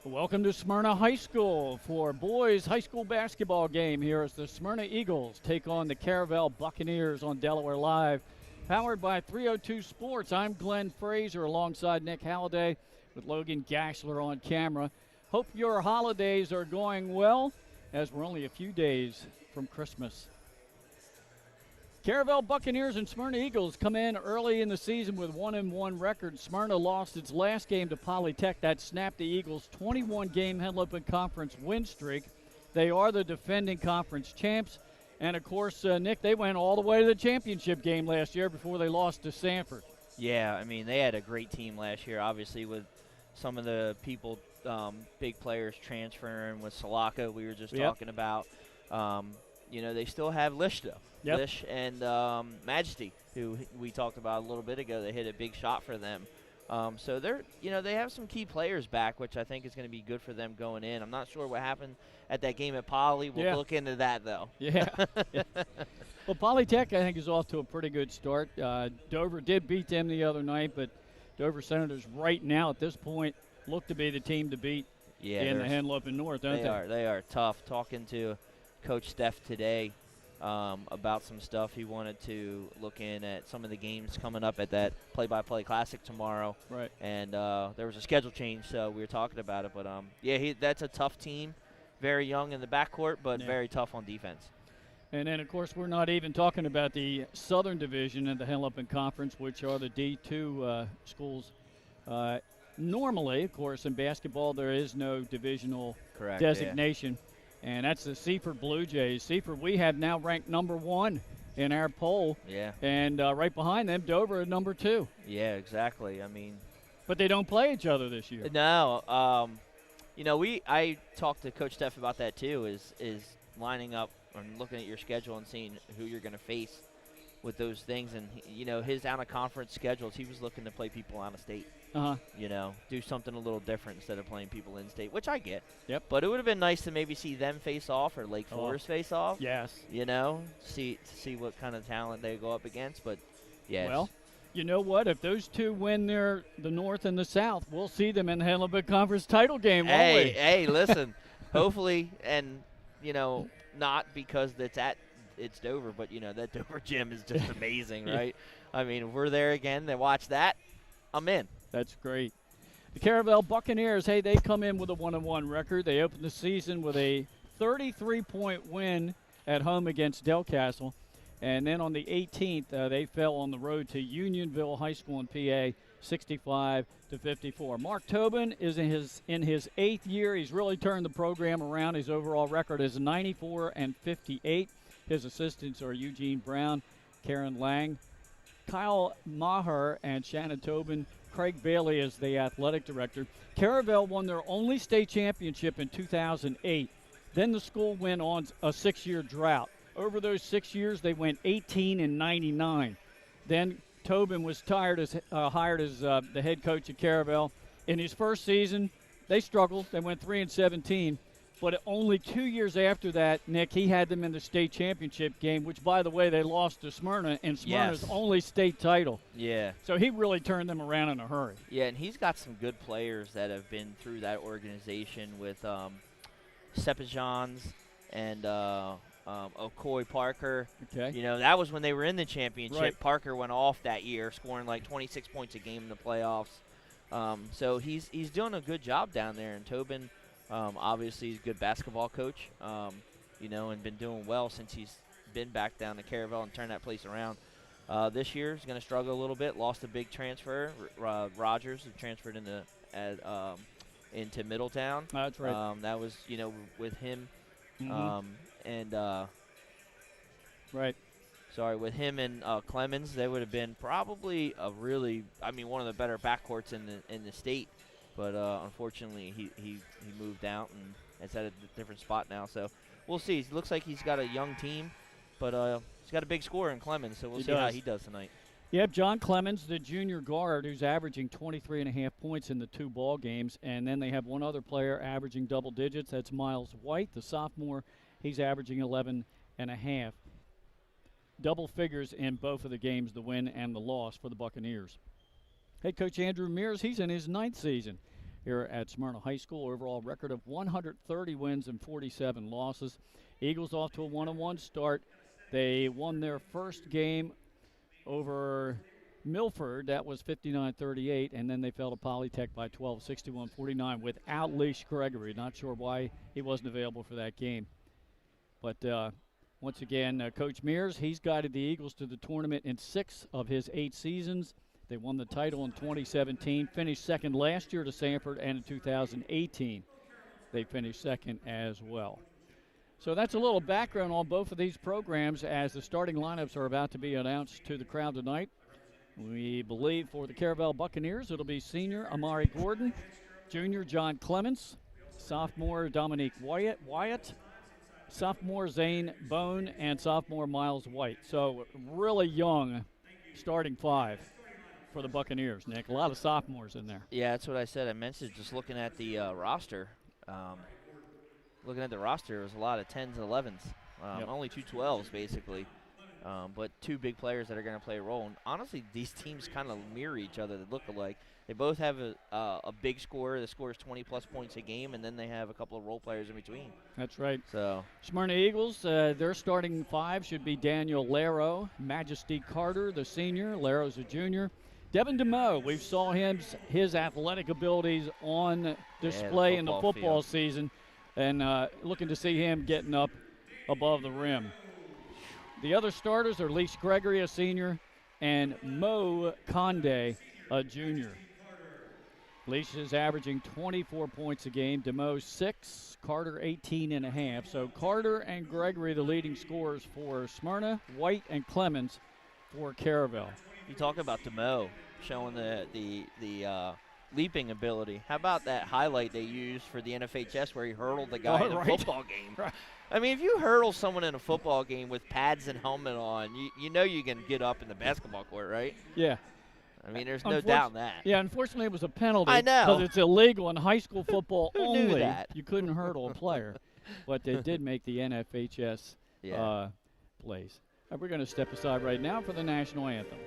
Welcome to Smyrna High School for boys high school basketball game here as the Smyrna Eagles take on the Caravel Buccaneers on Delaware Live. Powered by 302 Sports, I'm Glenn Fraser alongside Nick Halliday with Logan Gashler on camera. Hope your holidays are going well as we're only a few days from Christmas. Caravel Buccaneers and Smyrna Eagles come in early in the season with 1-1 record. Smyrna lost its last game to Polytech. That snapped the Eagles' 21-game Henlopen Conference win streak. They are the defending conference champs. And, of course, Nick, they went all the way to the championship game last year before they lost to Sanford. Yeah, I mean, they had a great team last year, obviously, with some of the people, big players transferring with Salaka we were just talking about. They still have Lish, though. Yep. Lish and Majesty, who we talked about a little bit ago. They hit a big shot for them. So they have some key players back, which I think is going to be good for them going in. I'm not sure what happened at that game at Poly. We'll look into that, though. Yeah. Well, Polytech, I think, is off to a pretty good start. Dover did beat them the other night, but Dover Senators right now at this point look to be the team to beat in the Henlopen North, don't they? They are tough. Talking to Coach Steph today about some stuff. He wanted to look in at some of the games coming up at that play-by-play classic tomorrow. Right. And there was a schedule change, so we were talking about it. But, that's a tough team. Very young in the backcourt, but very tough on defense. And then, of course, we're not even talking about the Southern Division of the Henlopen Conference, which are the D2 schools. Normally, of course, in basketball, there is no divisional designation. Yeah. And that's the Seaford Blue Jays. Seaford, we have now ranked number 1 in our poll. Yeah. And right behind them, Dover at number 2. Yeah, exactly. I mean. But they don't play each other this year. No. I talked to Coach Steph about that too, is lining up and looking at your schedule and seeing who you're going to face with those things. And, his out-of-conference schedules, he was looking to play people out of state. Do something a little different instead of playing people in state, which I get. Yep. But it would have been nice to maybe see them face off or Lake Forest face off. Yes. See what kind of talent they go up against. But, yes. Well, you know what? If those two win the North and the South, we'll see them in the Henlopen Conference title game, won't we? Hey, listen. Hopefully, and, not because it's Dover, but, that Dover gym is just amazing, right? I mean, if we're there again, they watch that, I'm in. That's great. The Caravel Buccaneers, hey, they come in with a 1-1 record. They opened the season with a 33-point win at home against Del Castle. And then on the 18th, they fell on the road to Unionville High School in PA, 65-54. Mark Tobin is in his 8th year. He's really turned the program around. His overall record is 94-58. His assistants are Eugene Brown, Karen Lang, Kyle Maher, and Shannon Tobin. Craig Bailey is the athletic director. Caravel won their only state championship in 2008. Then the school went on a 6-year drought. Over those 6 years, they went 18-99. Then Tobin was hired as the head coach at Caravel. In his first season, they struggled. They went 3-17. But only 2 years after that, Nick, he had them in the state championship game, which, by the way, they lost to Smyrna, and Smyrna's only state title. Yeah. So he really turned them around in a hurry. Yeah, and he's got some good players that have been through that organization with Sepajans and Okoye Parker. Okay. That was when they were in the championship. Right. Parker went off that year, scoring like 26 points a game in the playoffs. So he's doing a good job down there, and Tobin – obviously, he's a good basketball coach, and been doing well since he's been back down to Caravel and turned that place around. This year, he's going to struggle a little bit. Lost a big transfer. Rogers, who transferred into Middletown. That's right. That was, with him. Right. Sorry, with him and Clemens, they would have been probably one of the better backcourts in the state. But unfortunately, he moved out and is at a different spot now. So we'll see. It looks like he's got a young team, but he's got a big scorer in Clemens. So we'll see how he does tonight. Yep, John Clemens, the junior guard, who's averaging 23.5 points in the 2 ball games. And then they have one other player averaging double digits. That's Miles White, the sophomore. He's averaging 11.5. Double figures in both of the games, the win and the loss for the Buccaneers. Head coach Andrew Mears, he's in his 9th season. here at Smyrna High School. Overall record of 130 wins and 47 losses. Eagles off to a 1-1 start. They won their first game over Milford. That was 59-38, and then they fell to Polytech by 12, 61-49 without Leash Gregory. Not sure why he wasn't available for that game. But once again, Coach Mears, he's guided the Eagles to the tournament in 6 of his 8 seasons. They won the title in 2017, finished second last year to Sanford, and in 2018 they finished second as well. So that's a little background on both of these programs as the starting lineups are about to be announced to the crowd tonight. We believe for the Caravel Buccaneers, it'll be senior Amari Gordon, junior John Clements, sophomore Dominique Wyatt, sophomore Zane Bone, and sophomore Miles White. So really young starting 5 for the Buccaneers, Nick. A lot of sophomores in there. Yeah, that's what I said. I mentioned just looking at the roster. Looking at the roster, there's a lot of 10s and 11s. Only 2 12s, basically. But 2 big players that are going to play a role. And honestly, these teams kind of mirror each other. They look alike. They both have a big scorer that scores 20-plus points a game, and then they have a couple of role players in between. That's right. So Smyrna Eagles, their starting 5 should be Daniel Laro, Majesty Carter, the senior. Laro's a junior. Devin DeMoe, we saw his athletic abilities on display in the football season, and looking to see him getting up above the rim. The other starters are Leash Gregory, a senior, and Mo Conde, a junior. Leash is averaging 24 points a game, DeMoe 6, Carter 18.5. So Carter and Gregory the leading scorers for Smyrna, White and Clemens for Caravel. You talk about DeMoe showing the leaping ability. How about that highlight they used for the NFHS where he hurdled the guy in a football game? Right. I mean, if you hurdle someone in a football game with pads and helmet on, you know you can get up in the basketball court, right? Yeah. I mean, there's no doubt in that. Yeah, unfortunately it was a penalty. I know. Because it's illegal in high school football Who only. knew that? You couldn't hurdle a player. But they did make the NFHS plays. We're going to step aside right now for the national anthem.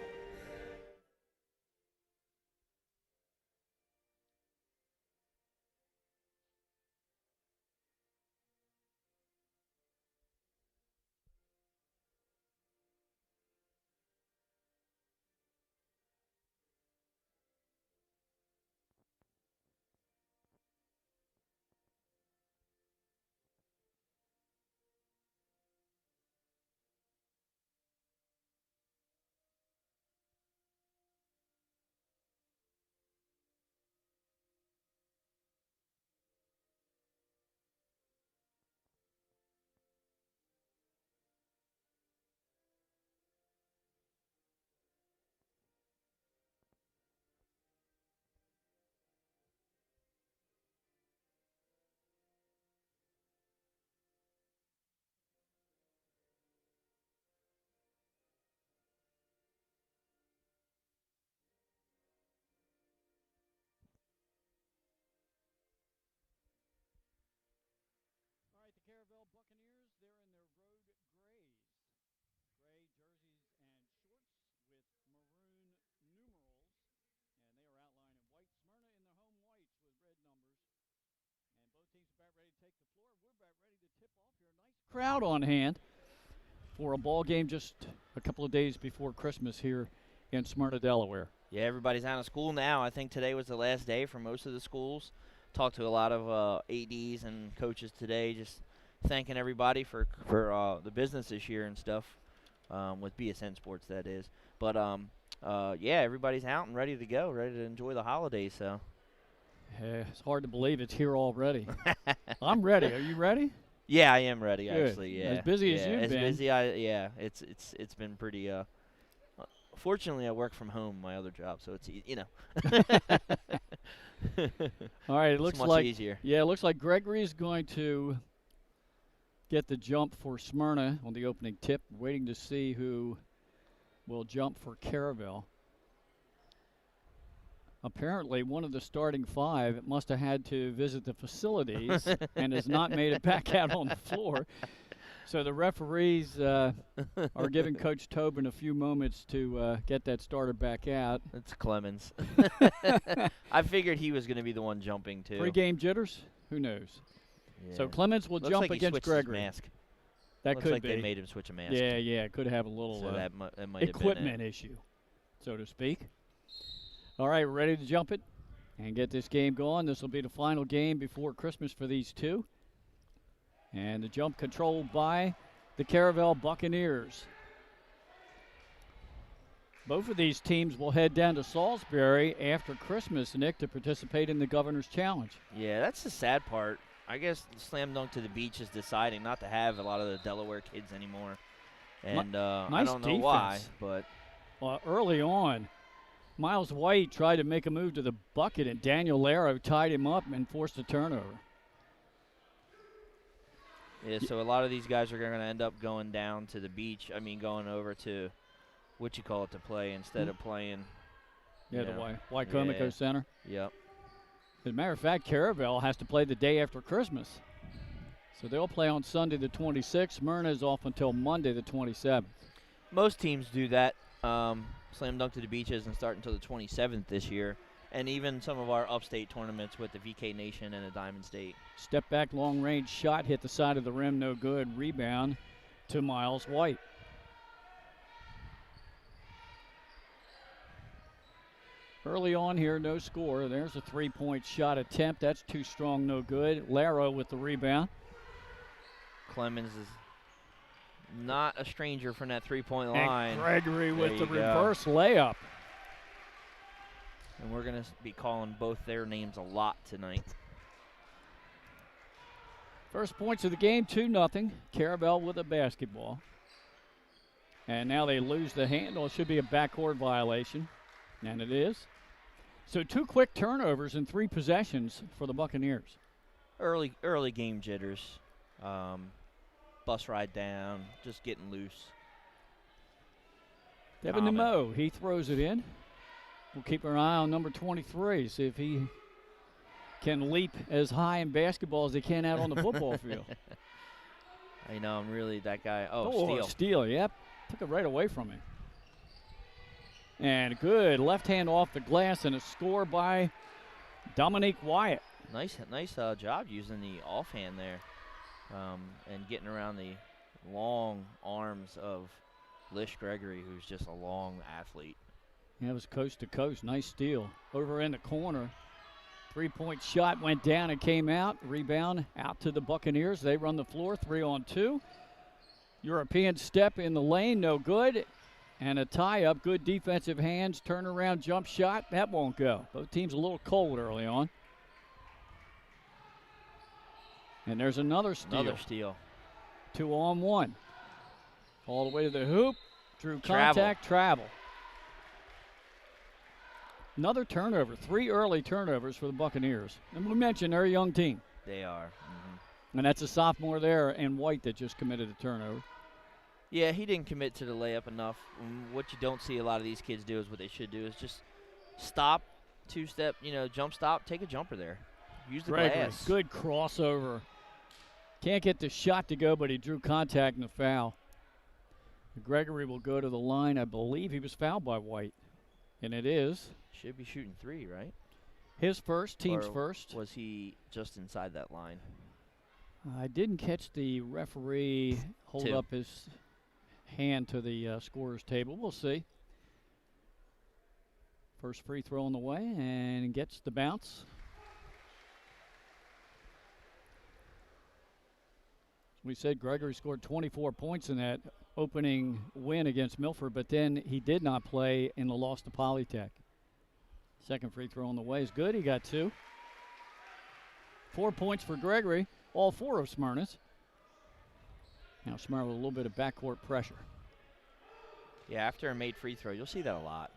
Caravel Buccaneers, they're in their road grays. Gray jerseys and shorts with maroon numerals. And they are outlined in white. Smyrna in their home whites with red numbers. And both teams are about ready to take the floor. We're about ready to tip off here. Nice crowd on hand for a ball game just a couple of days before Christmas here in Smyrna, Delaware. Yeah, everybody's out of school now. I think today was the last day for most of the schools. Talked to a lot of ADs and coaches today, just thanking everybody for the business this year and stuff, with BSN Sports, that is. But, yeah, everybody's out and ready to go, ready to enjoy the holidays. So it's hard to believe it's here already. I'm ready. Are you ready? Yeah, I am ready, Good. actually. Yeah, As busy as you've been. It's been pretty. Fortunately, I work from home, my other job, so it's All right, it looks much like easier. Yeah, it looks like Gregory's going to get the jump for Smyrna on the opening tip. Waiting to see who will jump for Caravel. Apparently, one of the starting 5 must have had to visit the facilities and has not made it back out on the floor. So the referees are giving Coach Tobin a few moments to get that starter back out. It's Clemens. I figured he was going to be the one jumping too. Pre-game jitters? Who knows? Yeah. So Clemens will Looks jump like he against switched Gregory. His mask. That Looks could like be. they made him switch a mask. Yeah, it could have a little So that might have been equipment it. issue, so to speak. All right, we're ready to jump it and get this game going. This will be the final game before Christmas for these two. And the jump controlled by the Caravel Buccaneers. Both of these teams will head down to Salisbury after Christmas, Nick, to participate in the Governor's Challenge. Yeah, that's the sad part. I guess Slam Dunk to the Beach is deciding not to have a lot of the Delaware kids anymore. And nice I don't know defense. why, but Early on, Miles White tried to make a move to the bucket, and Daniel Laro tied him up and forced a turnover. yeah, so a lot of these guys are going to end up going down to the beach. I mean, going over to to play instead of playing. Yeah, the Wycomico Center. Yep. As a matter of fact, Caravel has to play the day after Christmas. So they'll play on Sunday the 26th. Smyrna is off until Monday the 27th. Most teams do that. Slam Dunk to the Beach isn't starting until the 27th this year. And even some of our upstate tournaments with the VK Nation and the Diamond State. Step back, long range shot, hit the side of the rim, no good. Rebound to Miles White. Early on here, no score. There's a three-point shot attempt. That's too strong, no good. Laro with the rebound. Clemens is not a stranger from that three-point line. And Gregory with the go. reverse layup. And we're going to be calling both their names a lot tonight. First points of the game, 2-0. Caravel with a basketball. And now they lose the handle. It should be a backcourt violation. And it is. So 2 quick turnovers in 3 possessions for the Buccaneers. Early game jitters. Bus ride down, just getting loose. Devin Nemo, he throws it in. We'll keep our eye on number 23, see if he can leap as high in basketball as he can out on the football field. I know, I'm really that guy. Steal, yep. Took it right away from him. And good left hand off the glass and a score by Dominique Wyatt. Nice job using the offhand there and getting around the long arms of Lish Gregory, who's just a long athlete. Yeah, it was coast to coast. Nice steal. Over in the corner. 3-point shot went down and came out. Rebound out to the Buccaneers. They run the floor, 3-on-2. European step in the lane, no good. And a tie-up, good defensive hands, turnaround jump shot. That won't go. Both teams a little cold early on. And there's another steal. 2-on-1. All the way to the hoop. Drew contact, travel. Another turnover. 3 early turnovers for the Buccaneers. And we mentioned they're a young team. They are. Mm-hmm. And that's a sophomore there in White that just committed a turnover. Yeah, he didn't commit to the layup enough. What you don't see a lot of these kids do is what they should do is just stop, 2-step, jump stop, take a jumper there. Use the glass. Good crossover. Can't get the shot to go, but he drew contact and a foul. Gregory will go to the line. I believe he was fouled by White. And it is. Should be shooting 3, right? His first, team's first. Was he just inside that line? I didn't catch the referee hold up his hand to the scorer's table. We'll see. First free throw on the way and gets the bounce. We said Gregory scored 24 points in that opening win against Milford, but then he did not play in the loss to Polytech. Second free throw on the way is good. He got 2. 4 points for Gregory, all 4 of Smyrna's. Now Smyrna with a little bit of backcourt pressure. Yeah, after a made free throw, you'll see that a lot.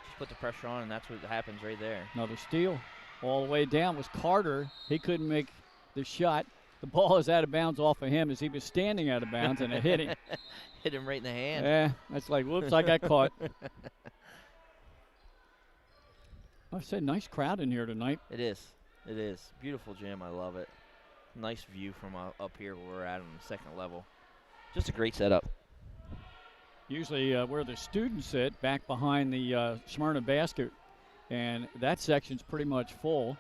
Just put the pressure on, and that's what happens right there. Another steal. All the way down was Carter. He couldn't make the shot. The ball is out of bounds off of him as he was standing out of bounds, and it hit him. Hit him right in the hand. Yeah, that's like, whoops, I got caught. I said, nice crowd in here tonight. It is. It is. Beautiful gym. I love it. Nice view from up here where we're at on the second level. Just a great setup. Usually where the students sit, back behind the Smyrna basket, and that section's pretty much full.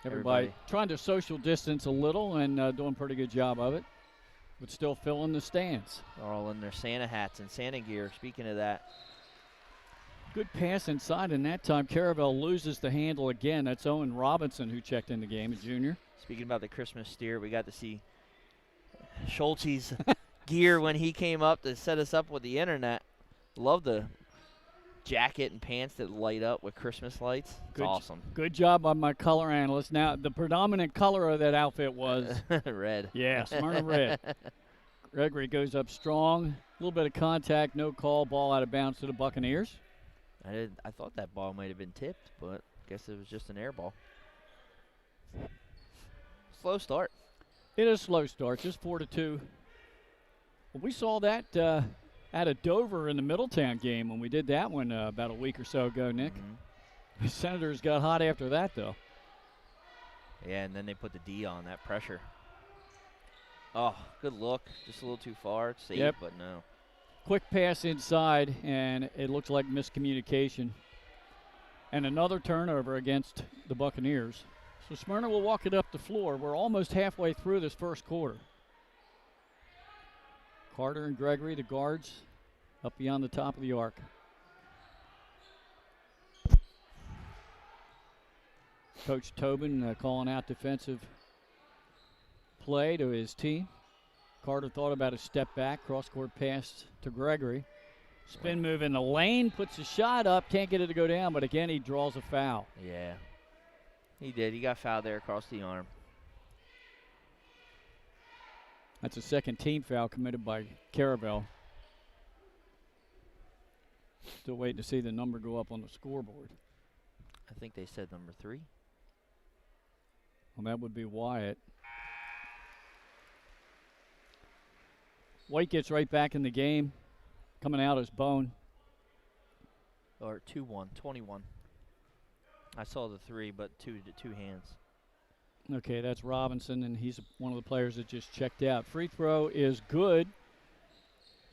Everybody trying to social distance a little and doing a pretty good job of it, but still filling the stands. They're all in their Santa hats and Santa gear. Speaking of that. Good pass inside, and that time Caravel loses the handle again. That's Owen Robinson who checked in the game, a junior. Speaking about the Christmas steer, we got to see Schulte's gear when he came up to set us up with the internet. Love the jacket and pants that light up with Christmas lights. It's awesome. Good job by my color analyst. Now, the predominant color of that outfit was red. Yeah, Smyrna red. Gregory goes up strong. A little bit of contact, no call, ball out of bounds to the Buccaneers. I thought that ball might have been tipped, but I guess it was just an air ball. Slow start. It is a slow start, just 4-2. Well, we saw that at a Dover in the Middletown game when we did that one about a week or so ago, Nick. Mm-hmm. The Senators got hot after that, though. Yeah, and then they put the D on that pressure. Oh, good look. Just a little too far. Safe, but no. Quick pass inside, and it looks like miscommunication. And another turnover against the Buccaneers. So Smyrna will walk it up the floor. We're almost halfway through this first quarter. Carter and Gregory, the guards, up beyond the top of the arc. Coach Tobin calling out defensive play to his team. Carter thought about a step back, cross-court pass to Gregory. Spin move in the lane, puts a shot up, can't get it to go down, but again, he draws a foul. Yeah, he did. He got fouled there across the arm. That's a second team foul committed by Caravel. Still waiting to see the number go up on the scoreboard. I think they said number 3. Well, that would be Wyatt. White gets right back in the game, coming out as Bone. Or 2-1, 21. I saw the 3, but two hands. Okay, that's Robinson, and he's one of the players that just checked out. Free throw is good.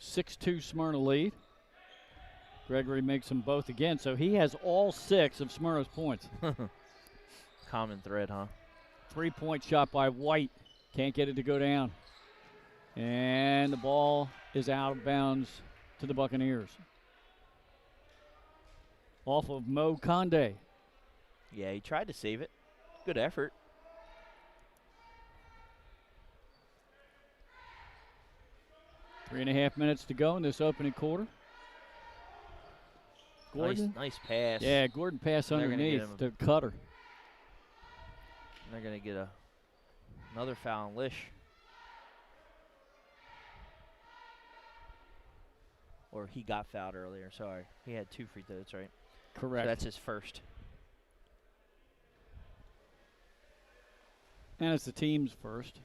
6-2 Smyrna lead. Gregory makes them both again, so he has all 6 of Smyrna's points. Common thread, huh? 3-point shot by White. Can't get it to go down. And the ball is out of bounds to the Buccaneers. Off of Mo Conde. Yeah, he tried to save it. Good effort. Three and a half minutes to go in this opening quarter. Gordon. Nice pass. Yeah, Gordon pass underneath to Cutter. They're going to get another foul on Lish. Or he got fouled earlier, sorry. He had 2 free throws, right? Correct. So that's his first. And it's the team's first.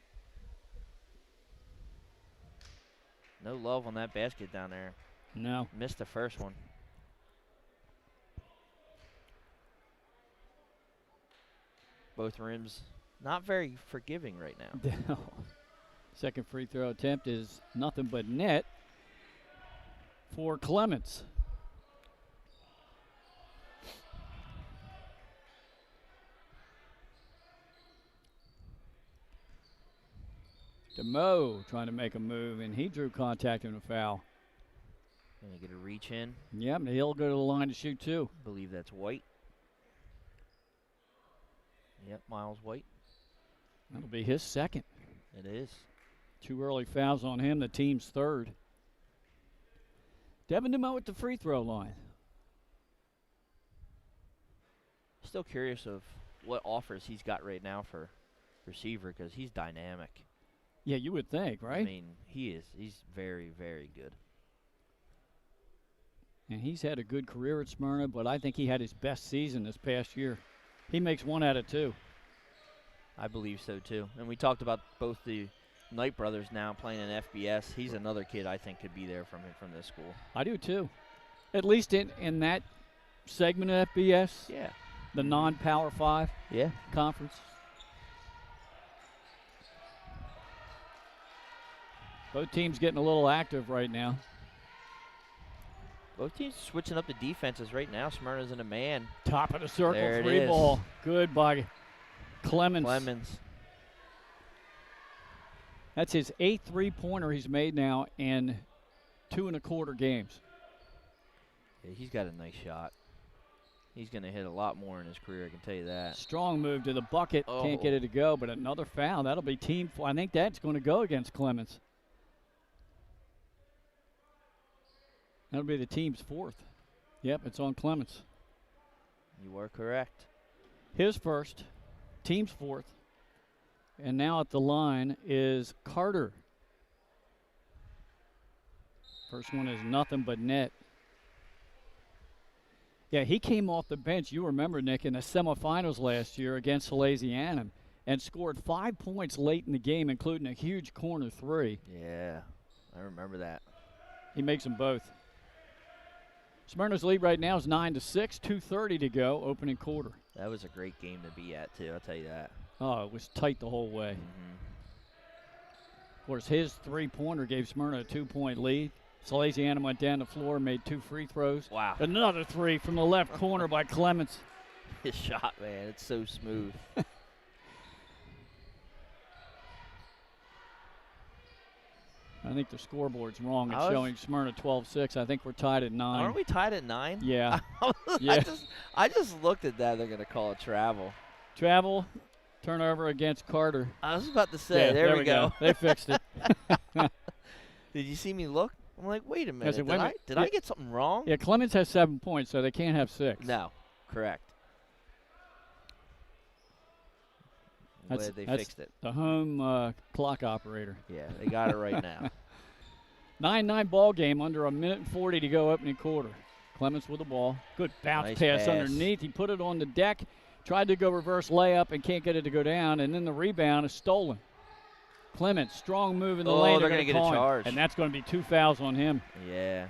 No love on that basket down there. No. Missed the first one. Both rims not very forgiving right now. No. Second free throw attempt is nothing but net for Clements. DeMoe trying to make a move, and he drew contact and a foul. Gonna get a reach in. Yep, and he'll go to the line to shoot too. I believe that's White. Yep, Miles White. That'll be his second. It is. 2 early fouls on him, the team's third. Devin DeMoe at the free throw line. Still curious of what offers he's got right now for receiver because he's dynamic. Yeah, you would think, right? I mean, he is. He's very, very good. And he's had a good career at Smyrna, but I think he had his best season this past year. He makes 1 out of 2. I believe so, too. And we talked about both the Knight brothers now playing in FBS. He's another kid I think could be there from this school. I do, too. At least in that segment of FBS. Yeah. The non-Power 5 conference. Both teams getting a little active right now. Both teams switching up the defenses right now. Smyrna's in a man. Top of the circle, There it 3 is. ball. Good by Clemens. That's his 8th 3-pointer he's made now in 2 1/4 games. Yeah, he's got a nice shot. He's going to hit a lot more in his career, I can tell you that. Strong move to the bucket. Can't get it to go, but another foul. That'll be team. I think that's going to go against Clemens. That'll be the team's 4th. Yep, it's on Clemens. You are correct. His first, team's 4th. And now at the line is Carter. First one is nothing but net. Yeah, he came off the bench, you remember, Nick, in the semifinals last year against Salesianum and scored 5 points late in the game, including a huge corner 3. Yeah, I remember that. He makes them both. Smyrna's lead right now is 9-6, 2:30 to go, opening quarter. That was a great game to be at, too, I'll tell you that. Oh, it was tight the whole way. Of course, his 3-pointer gave Smyrna a 2-point lead. Salesianum went down the floor, made 2 free throws. Wow. Another 3 from the left corner by Clemens. His shot, man, it's so smooth. I think the scoreboard's wrong. It's showing Smyrna 12-6. I think we're tied at 9. Aren't we tied at 9? Yeah. Yeah. I just looked at that. They're going to call it travel. Travel, turnover against Carter. I was about to say, yeah, there we go. They fixed it. Did you see me look? I'm like, wait a minute. Did I I get something wrong? Yeah, Clemens has 7 points, so they can't have 6. No, correct. I'm glad they fixed it. The home clock operator. Yeah, they got it right now. 9-9 ball game, under 1:40 to go, opening quarter. Clemens with the ball. Good bounce pass underneath. He put it on the deck, tried to go reverse layup and can't get it to go down, and then the rebound is stolen. Clemens, strong move in the lane. They're going to get a charge. And that's going to be 2 fouls on him. Yeah.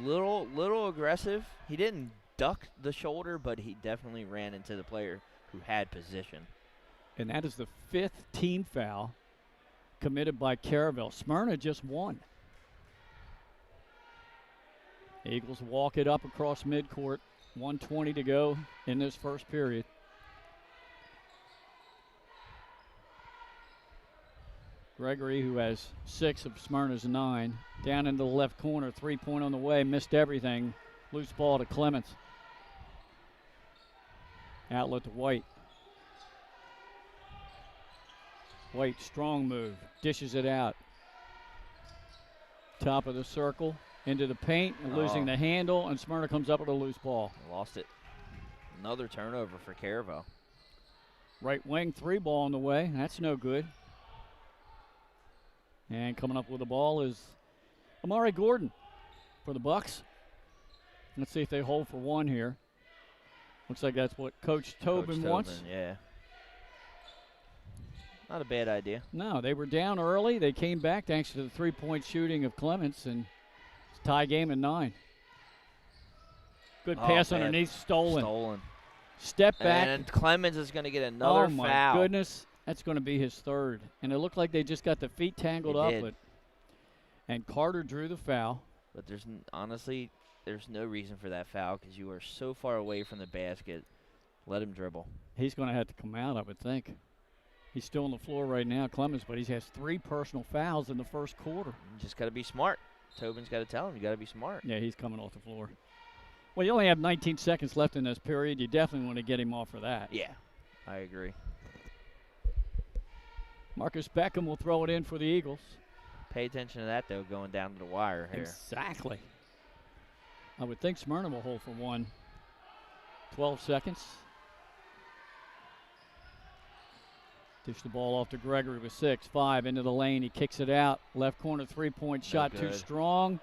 Little aggressive. He didn't duck the shoulder, but he definitely ran into the player who had position. And that is the 5th team foul committed by Caravel. Smyrna just won. Eagles walk it up across midcourt. 1:20 to go in this first period. Gregory, who has 6 of Smyrna's 9, down into the left corner, 3-point on the way, missed everything. Loose ball to Clemens. Outlet to White. White, strong move, dishes it out. Top of the circle, into the paint, and losing the handle, and Smyrna comes up with a loose ball. Lost it. Another turnover for Caravel. Right wing 3-ball on the way. That's no good. And coming up with the ball is Amari Gordon for the Bucks. Let's see if they hold for 1 here. Looks like that's what Coach Tobin wants. Yeah. Not a bad idea. No, they were down early. They came back thanks to the 3-point shooting of Clemens, and it's a tie game at 9. Good pass underneath, stolen. Step back. And Clemens is going to get another foul. Oh, my goodness. That's going to be his 3rd. And it looked like they just got the feet tangled up. And Carter drew the foul. But honestly, there's no reason for that foul because you are so far away from the basket. Let him dribble. He's going to have to come out, I would think. He's still on the floor right now, Clemens, but he has 3 personal fouls in the first quarter. You just got to be smart. Tobin's got to tell him you got to be smart. Yeah, he's coming off the floor. Well, you only have 19 seconds left in this period. You definitely want to get him off for that. Yeah, I agree. Marcus Beckham will throw it in for the Eagles. Pay attention to that, though, going down to the wire here. Exactly. I would think Smyrna will hold for 1. 12 seconds. Dish the ball off to Gregory with 6. 5 into the lane. He kicks it out. Left corner 3-point shot too strong.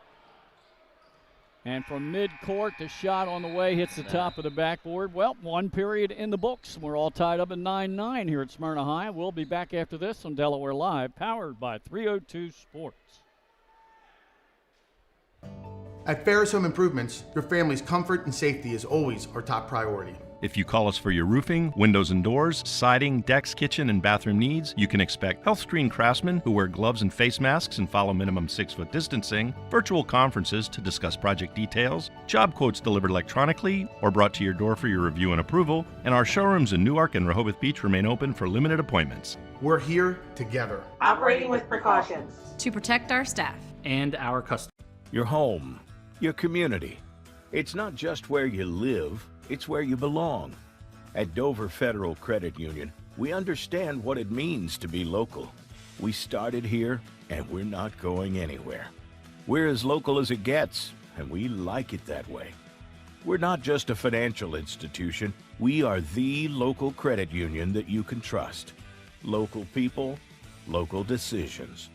And from midcourt, the shot on the way hits the top of the backboard. Well, 1 period in the books. We're all tied up at 9-9 here at Smyrna High. We'll be back after this on Delaware Live, powered by 302 Sports. At Ferris Home Improvements, your family's comfort and safety is always our top priority. If you call us for your roofing, windows and doors, siding, decks, kitchen, and bathroom needs, you can expect health-screened craftsmen who wear gloves and face masks and follow minimum 6-foot distancing, virtual conferences to discuss project details, job quotes delivered electronically or brought to your door for your review and approval, and our showrooms in Newark and Rehoboth Beach remain open for limited appointments. We're here together, operating with precautions to protect our staff and our customers. Your home, your community. It's not just where you live, it's where you belong. At Dover Federal Credit Union, we understand what it means to be local. We started here, and we're not going anywhere. We're as local as it gets, and we like it that way. We're not just a financial institution, we are the local credit union that you can trust. Local people, local decisions.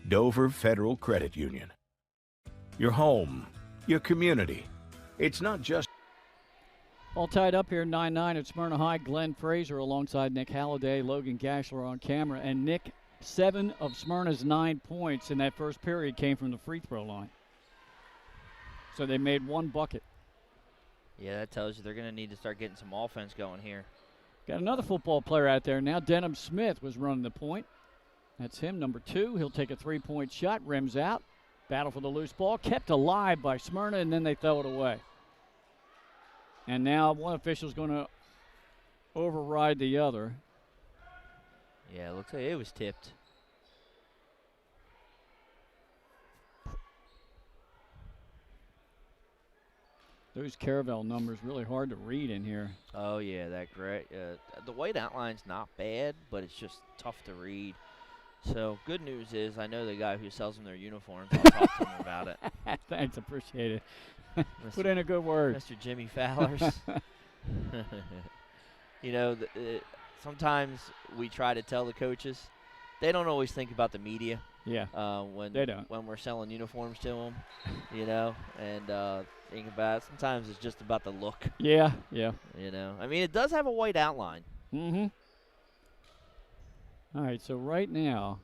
Dover Federal Credit Union. Your home, your community. It's not just All tied up here, 9-9 at Smyrna High. Glenn Fraser alongside Nick Halliday, Logan Gashler on camera. And Nick, 7 of Smyrna's 9 points in that first period came from the free throw line. So they made 1 bucket. Yeah, that tells you they're going to need to start getting some offense going here. Got another football player out there now. Denham Smith was running the point. That's him, number 2. He'll take a 3-point shot, rims out. Battle for the loose ball, kept alive by Smyrna, and then they throw it away. And now one official's going to override the other. Yeah, it looks like it was tipped. Those Caravel numbers really hard to read in here. Oh, yeah, that great. The white outline's not bad, but it's just tough to read. So good news is I know the guy who sells them their uniforms. I'll talk to him about it. Thanks, appreciate it. Put in a good word. Mr. Jimmy Fowlers. You know, sometimes we try to tell the coaches. They don't always think about the media. Yeah, they don't. When we're selling uniforms to them, you know, and think about it. Sometimes it's just about the look. Yeah. You know, I mean, it does have a white outline. Mm-hmm. All right, so right now,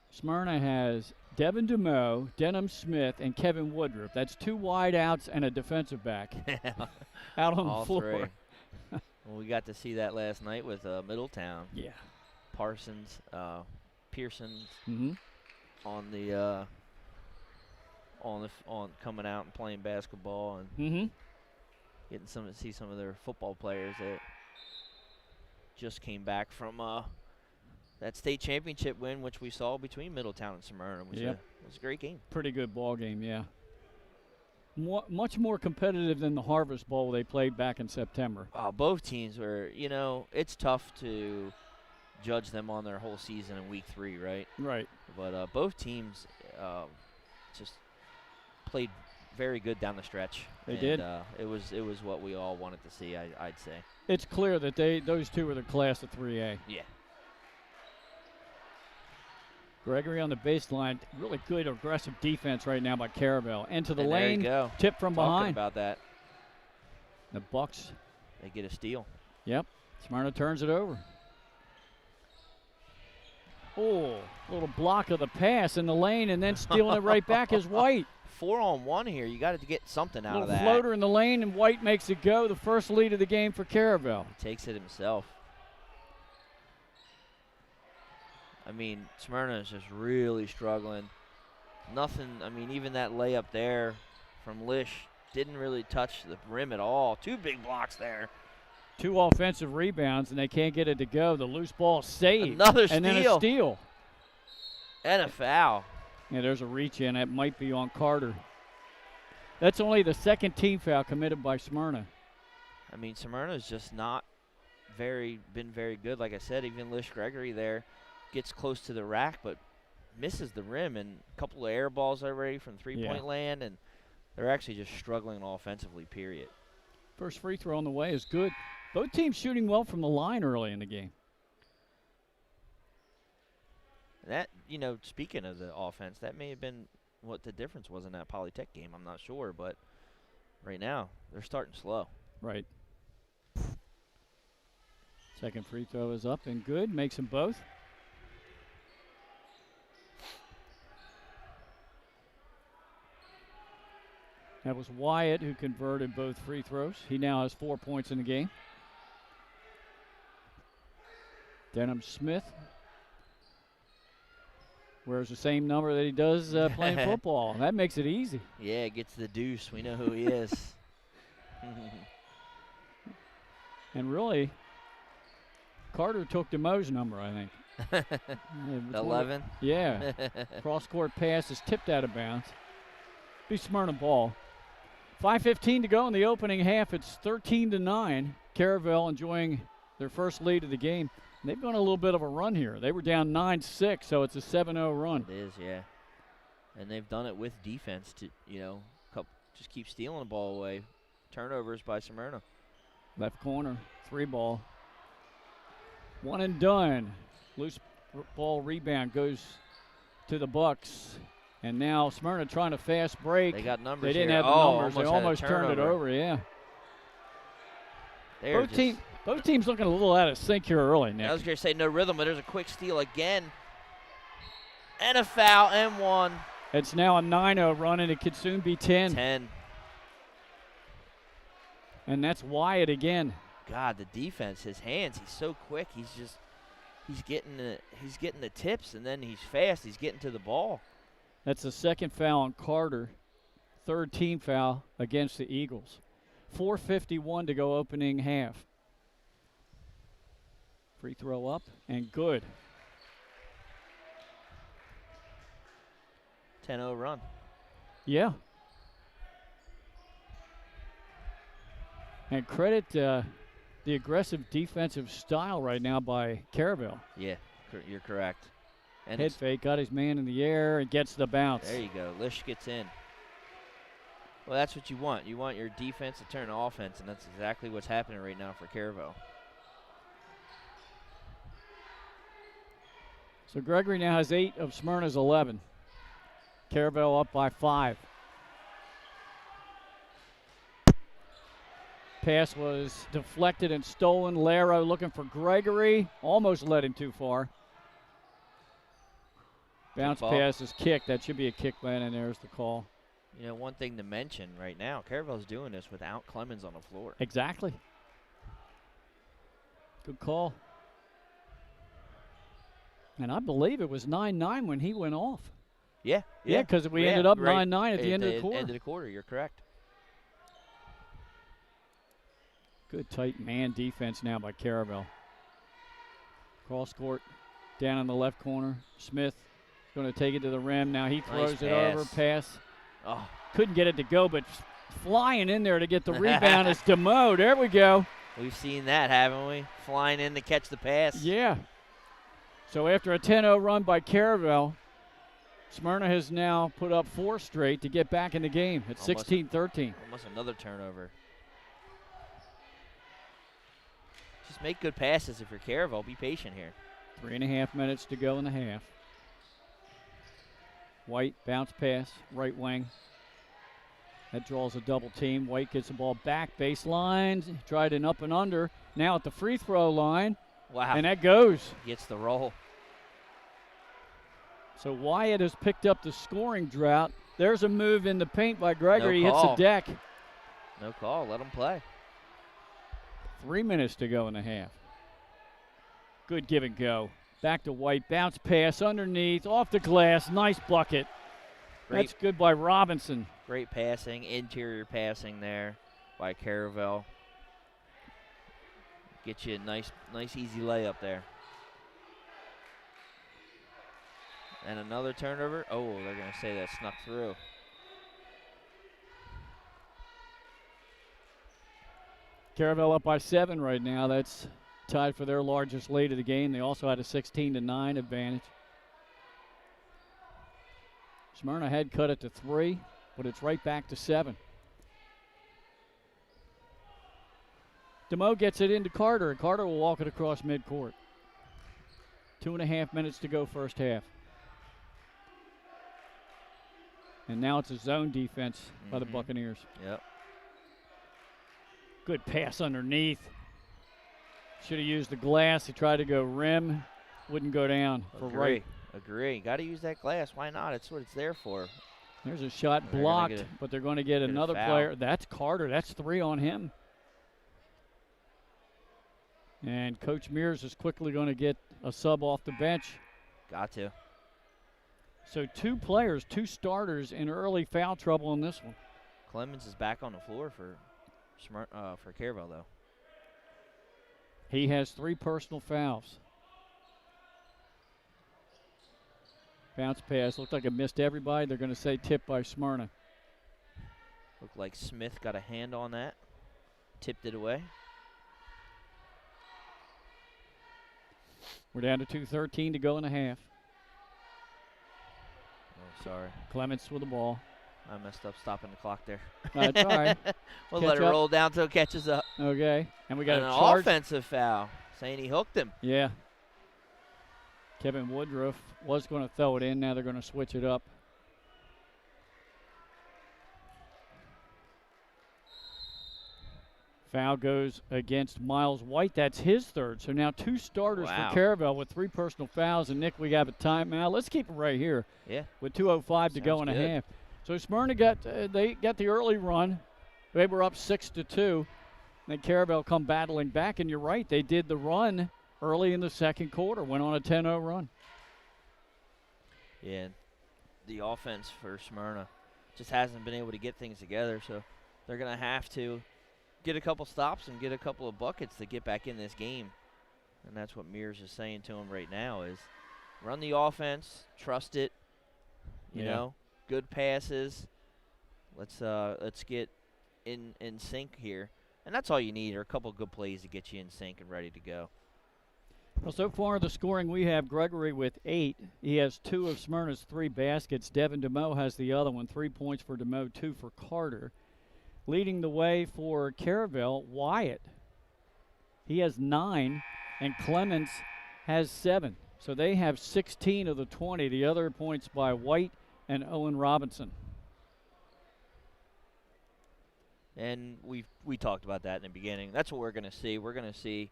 Smyrna has Devin DeMoe, Denham Smith, and Kevin Woodruff. That's 2 wideouts and a defensive back out on All the floor. 3. Well, we got to see that last night with Middletown. Yeah. Parsons, Pearson Mm-hmm. on coming out and playing basketball and getting see some of their football players that just came back from that state championship win, which we saw between Middletown and Smyrna. It was a great game. Pretty good ball game, yeah. Much more competitive than the Harvest Bowl they played back in September. Both teams were, you know, it's tough to judge them on their whole season in week 3, right? Right. But both teams just played very good down the stretch. They did. It was what we all wanted to see, I'd say. It's clear that those 2 are the class of 3A. Yeah. Gregory on the baseline. Really good aggressive defense right now by Caravel. Into the And lane. there you go. Tip from Talking behind. about that. The Bucks. They get a steal. Yep. Smyrna turns it over. Oh, little block of the pass in the lane and then stealing it right back is White. 4-on-1 here. You got to get something out of that. Floater in the lane and White makes it go. The first lead of the game for Caravel. He takes it himself. I mean, Smyrna is just really struggling. Nothing, I mean, even that layup there from Lish didn't really touch the rim at all. 2 big blocks there. 2 offensive rebounds, and they can't get it to go. The loose ball saved. Another steal. And then a steal. And a foul. Yeah, there's a reach in. It might be on Carter. That's only the 2nd team foul committed by Smyrna. I mean, Smyrna's just not been very good. Like I said, even Lish Gregory there gets close to the rack, but misses the rim, and a couple of air balls already from 3-point land, and they're actually just struggling offensively, period. First free throw on the way is good. Both teams shooting well from the line early in the game. That, you know, speaking of the offense, that may have been what the difference was in that Polytech game. I'm not sure, but right now they're starting slow. Right. Second free throw is up and good. Makes them both. That was Wyatt who converted both free throws. He now has 4 points in the game. Denham Smith wears the same number that he does playing football. That makes it easy. Yeah, gets the deuce. We know who he is. And really, Carter took DeMo's number, I think. 11? Yeah. Cross-court pass is tipped out of bounds. Be Smyrna ball. 5:15 to go in the opening half. It's 13-9. Caravel enjoying their first lead of the game. They've gone a little bit of a run here. They were down 9-6, so it's a 7-0 run. It is, yeah. And they've done it with defense to, just keep stealing the ball away. Turnovers by Smyrna. Left corner, 3 ball. One and done. Loose ball rebound goes to the Bucks. And now Smyrna trying to fast break. They got numbers. They didn't here. have the numbers. They almost almost turned it over, yeah. Both teams looking a little out of sync here early, Nick. I was going to say no rhythm, but there's a quick steal again. And a foul and one. It's now a 9-0 run, and it could soon be 10. 10. And that's Wyatt again. God, the defense, his hands, he's so quick. He's getting the tips, and then he's fast. He's getting to the ball. That's the second foul on Carter. Third team foul against the Eagles. 4:51 to go opening half. Free throw up and good. 10-0 run. Yeah. And credit the aggressive defensive style right now by Caravel. Yeah, you're correct. And head fake, got his man in the air and gets the bounce. There you go. Lish gets in. Well, that's what you want. You want your defense to turn offense, and that's exactly what's happening right now for Caravel. So Gregory now has 8 of Smyrna's 11. Caravel up by 5. Pass was deflected and stolen. Laro looking for Gregory. Almost led him too far. Bounce pass is kicked. That should be a kick, and there's the call. You know, one thing to mention right now, Caravel's doing this without Clemens on the floor. Exactly. Good call. And I believe it was 9-9 when he went off. Yeah. Yeah, because we ended up 9-9 at the end of the quarter. End of the quarter, you're correct. Good tight man defense now by Caravel. Cross court down in the left corner. Smith going to take it to the rim. Now he throws it over. Pass. Oh. Couldn't get it to go, but flying in there to get the rebound is DeMo. There we go. We've seen that, haven't we? Flying in to catch the pass. Yeah. So after a 10-0 run by Caravel, Smyrna has now put up 4 straight to get back in the game at 16-13. Almost another turnover. Just make good passes if you're Caravel. Be patient here. 3.5 minutes to go in the half. White, bounce pass, right wing. That draws a double team. White gets the ball back, baseline, tried an up and under. Now at the free throw line. Wow. And that goes. Gets the roll. So Wyatt has picked up the scoring drought. There's a move in the paint by Gregory. No he hits the deck. No call. Let him play. 3 minutes to go in the half. Good give and go. Back to White. Bounce pass underneath. Off the glass. Nice bucket. That's good by Robinson. Great passing. Interior passing there by Caravel. Get you a nice easy layup there. And another turnover. Oh, they're going to say that snuck through. Caravel up by 7 right now. That's tied for their largest lead of the game. They also had a 16-9 advantage. Smyrna had cut it to 3, but it's right back to 7. DeMo gets it into Carter, and Carter will walk it across midcourt. 2.5 minutes to go first half. And now it's a zone defense by the Buccaneers. Yep. Good pass underneath. Should have used the glass. He tried to go rim. Wouldn't go down for right. Agree. Got to use that glass. Why not? It's what it's there for. There's a shot They're gonna blocked, get but they're going to get a another foul. player. That's Carter. That's 3 on him. And Coach Mears is quickly going to get a sub off the bench. Got to. So 2 players, 2 starters in early foul trouble in this one. Clemens is back on the floor for Caravel, though. He has 3 personal fouls. Bounce pass. Looked like it missed everybody. They're going to say tip by Smyrna. Looked like Smith got a hand on that. Tipped it away. We're down to 2:13 to go in the half. Oh, sorry. Clements with the ball. I messed up stopping the clock there. That's all right. We'll Catch let it up. roll down till it catches up. Okay. And we got And a an charge. offensive foul, saying he hooked him. Yeah. Kevin Woodruff was going to throw it in. Now they're going to switch it up. Foul goes against Miles White. That's his 3rd. So now 2 starters Wow. for Caravel with 3 personal fouls. And, Nick, we have a timeout. Let's keep it right here. Yeah. With 2:05 to go in Sounds a good. half. So Smyrna got the early run. They were up 6-2. Then Caravel come battling back. And you're right, they did the run early in the second quarter. Went on a 10-0 run. Yeah. The offense for Smyrna just hasn't been able to get things together, so they're going to have to get a couple stops and get a couple of buckets to get back in this game. And that's what Mears is saying to him right now is run the offense, trust it, you know, good passes. Let's get in sync here. And that's all you need are a couple of good plays to get you in sync and ready to go. Well, so far the scoring we have Gregory with 8. He has 2 of Smyrna's 3 baskets. Devin DeMoe has the other one. 3 points for DeMoe, 2 for Carter. Leading the way for Caravel, Wyatt. He has 9, and Clemens has 7. So they have 16 of the 20. The other points by White and Owen Robinson. And we talked about that in the beginning. That's what we're going to see. We're going to see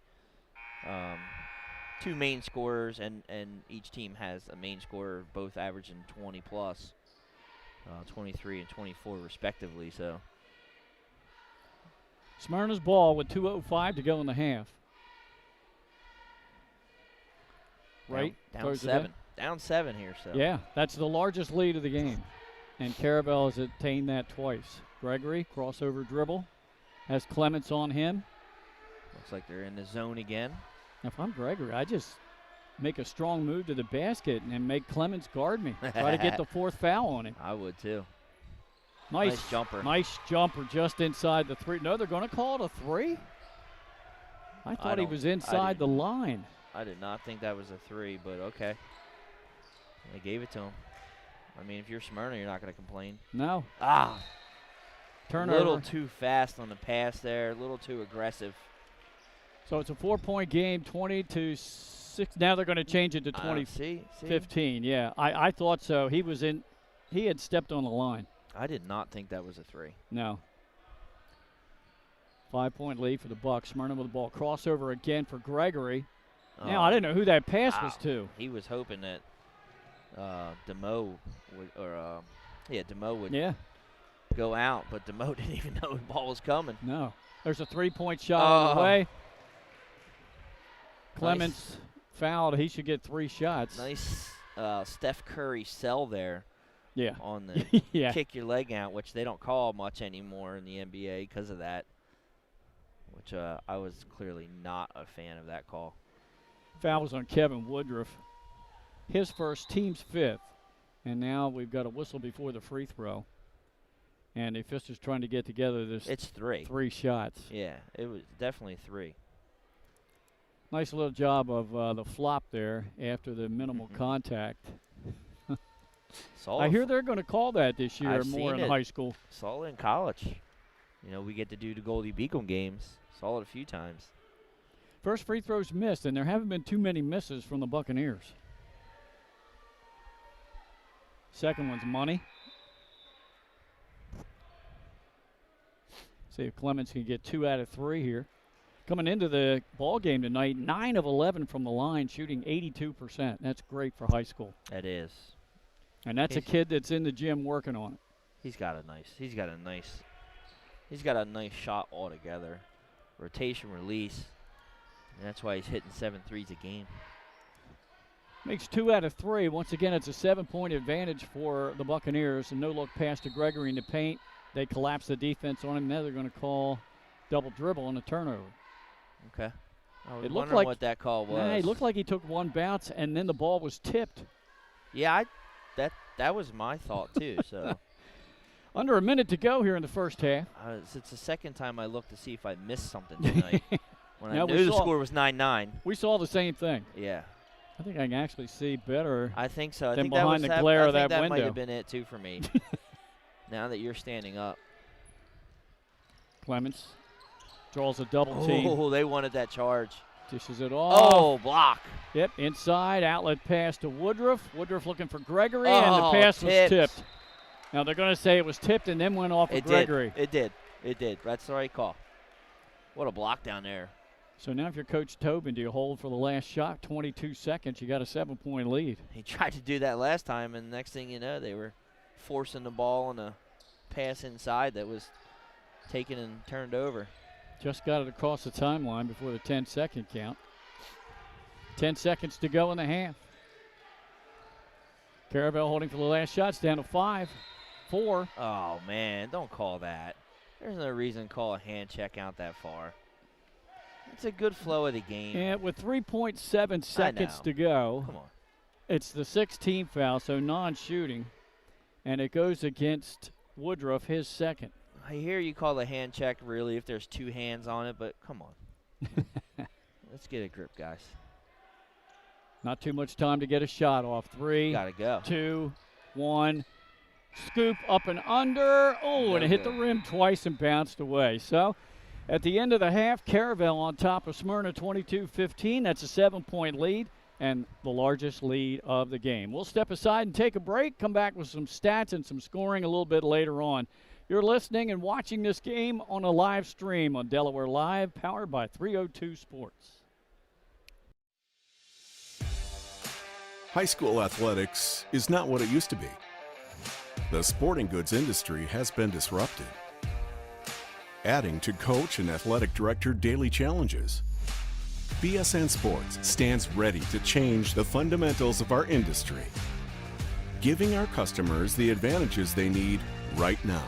2 main scorers, and each team has a main scorer, both averaging 20 plus, 23 and 24 respectively. So Smyrna's ball with 2:05 to go in the half. Right? Down Throws it 7. in. Down 7 here. So Yeah, that's the largest lead of the game. And Caravel has attained that twice. Gregory, crossover dribble, has Clements on him. looks like they're in the zone again. If I'm Gregory, I just make a strong move to the basket and make Clements guard me. Try to get the 4th foul on him. I would too. Nice jumper. Nice jumper just inside the 3. No, they're going to call it a 3? I thought he was inside the line. I did not think that was a 3, but okay. They gave it to him. I mean, if you're Smyrna, you're not going to complain. No. Ah. Turnover. A little too fast on the pass there. A little too aggressive. So it's a 4-point game, 20-6. Now they're going to change it to 15. Yeah, I thought so. He had stepped on the line. I did not think that was a 3. No. 5-point lead for the Bucks. Smyrna with the ball. Crossover again for Gregory. Now, I didn't know who that pass was to. He was hoping that DeMoe would go out, but DeMoe didn't even know the ball was coming. No. There's a 3-point shot on the way. Clements fouled. He should get 3 shots. Nice Steph Curry sell there. Yeah. On the yeah. kick your leg out, which they don't call much anymore in the NBA because of that, which I was clearly not a fan of that call. Foul was on Kevin Woodruff. His first, team's 5th. And now we've got a whistle before the free throw. And the officials trying to get together this. It's 3. 3 shots. Yeah, it was definitely 3. Nice little job of the flop there after the minimal contact. I hear they're going to call that this year more in high school. Saw it in college. You know, we get to do the Goldie Beacom games. Saw it a few times. First free throw's missed, and there haven't been too many misses from the Buccaneers. Second one's money. See if Clements can get 2 out of 3 here. Coming into the ball game tonight, 9 of 11 from the line, shooting 82%. That's great for high school. That is. And that's a kid that's in the gym working on it. He's got a nice shot altogether. Rotation, release. And that's why he's hitting 7 threes a game. Makes 2 out of 3. Once again, it's a 7-point advantage for the Buccaneers. A no-look pass to Gregory in the paint. They collapse the defense on him. Now they're going to call double dribble on a turnover. Okay. I was It looked wondering like what that call was. Yeah, it looked like he took one bounce, and then the ball was tipped. Yeah, that was my thought too. So Under a minute to go here in the first half. it's the second time I looked to see if I missed something tonight. When Now I knew the score was 9-9. We saw the same thing. Yeah. I think I can actually see better. I think so. I than think behind the glare of that that window. might have been it too for me. Now that you're standing up. Clements draws a double team. Oh, they wanted that charge. Dishes it off. Oh, block. Yep, inside, outlet pass to Woodruff. Woodruff looking for Gregory, and the pass was tipped. Now they're going to say it was tipped and then went off of Gregory. It did. That's the right call. What a block down there. So now if you're Coach Tobin, do you hold for the last shot? 22 seconds, you got a 7-point lead. He tried to do that last time, and next thing you know, they were forcing the ball on a pass inside that was taken and turned over. Just got it across the timeline before the 10-second count. 10 seconds to go in the half. Caravel holding for the last shots, down to 5, 4. Oh, man, don't call that. There's no reason to call a hand check out that far. It's a good flow of the game. And with 3.7 seconds to go, come on. It's the 16th foul, so non-shooting, and it goes against Woodruff, his second. I hear you call a hand check, really, if there's 2 hands on it, but come on. Let's get a grip, guys. Not too much time to get a shot off. 3, Gotta go. 2, 1. Scoop up and under. Oh, and it hit the rim twice and bounced away. So at the end of the half, Caravel on top of Smyrna 22-15. That's a 7-point lead and the largest lead of the game. We'll step aside and take a break, come back with some stats and some scoring a little bit later on. You're listening and watching this game on a live stream on Delaware Live, powered by 302 Sports. High school athletics is not what it used to be. The sporting goods industry has been disrupted, adding to coach and athletic director daily challenges. BSN Sports stands ready to change the fundamentals of our industry, giving our customers the advantages they need right now.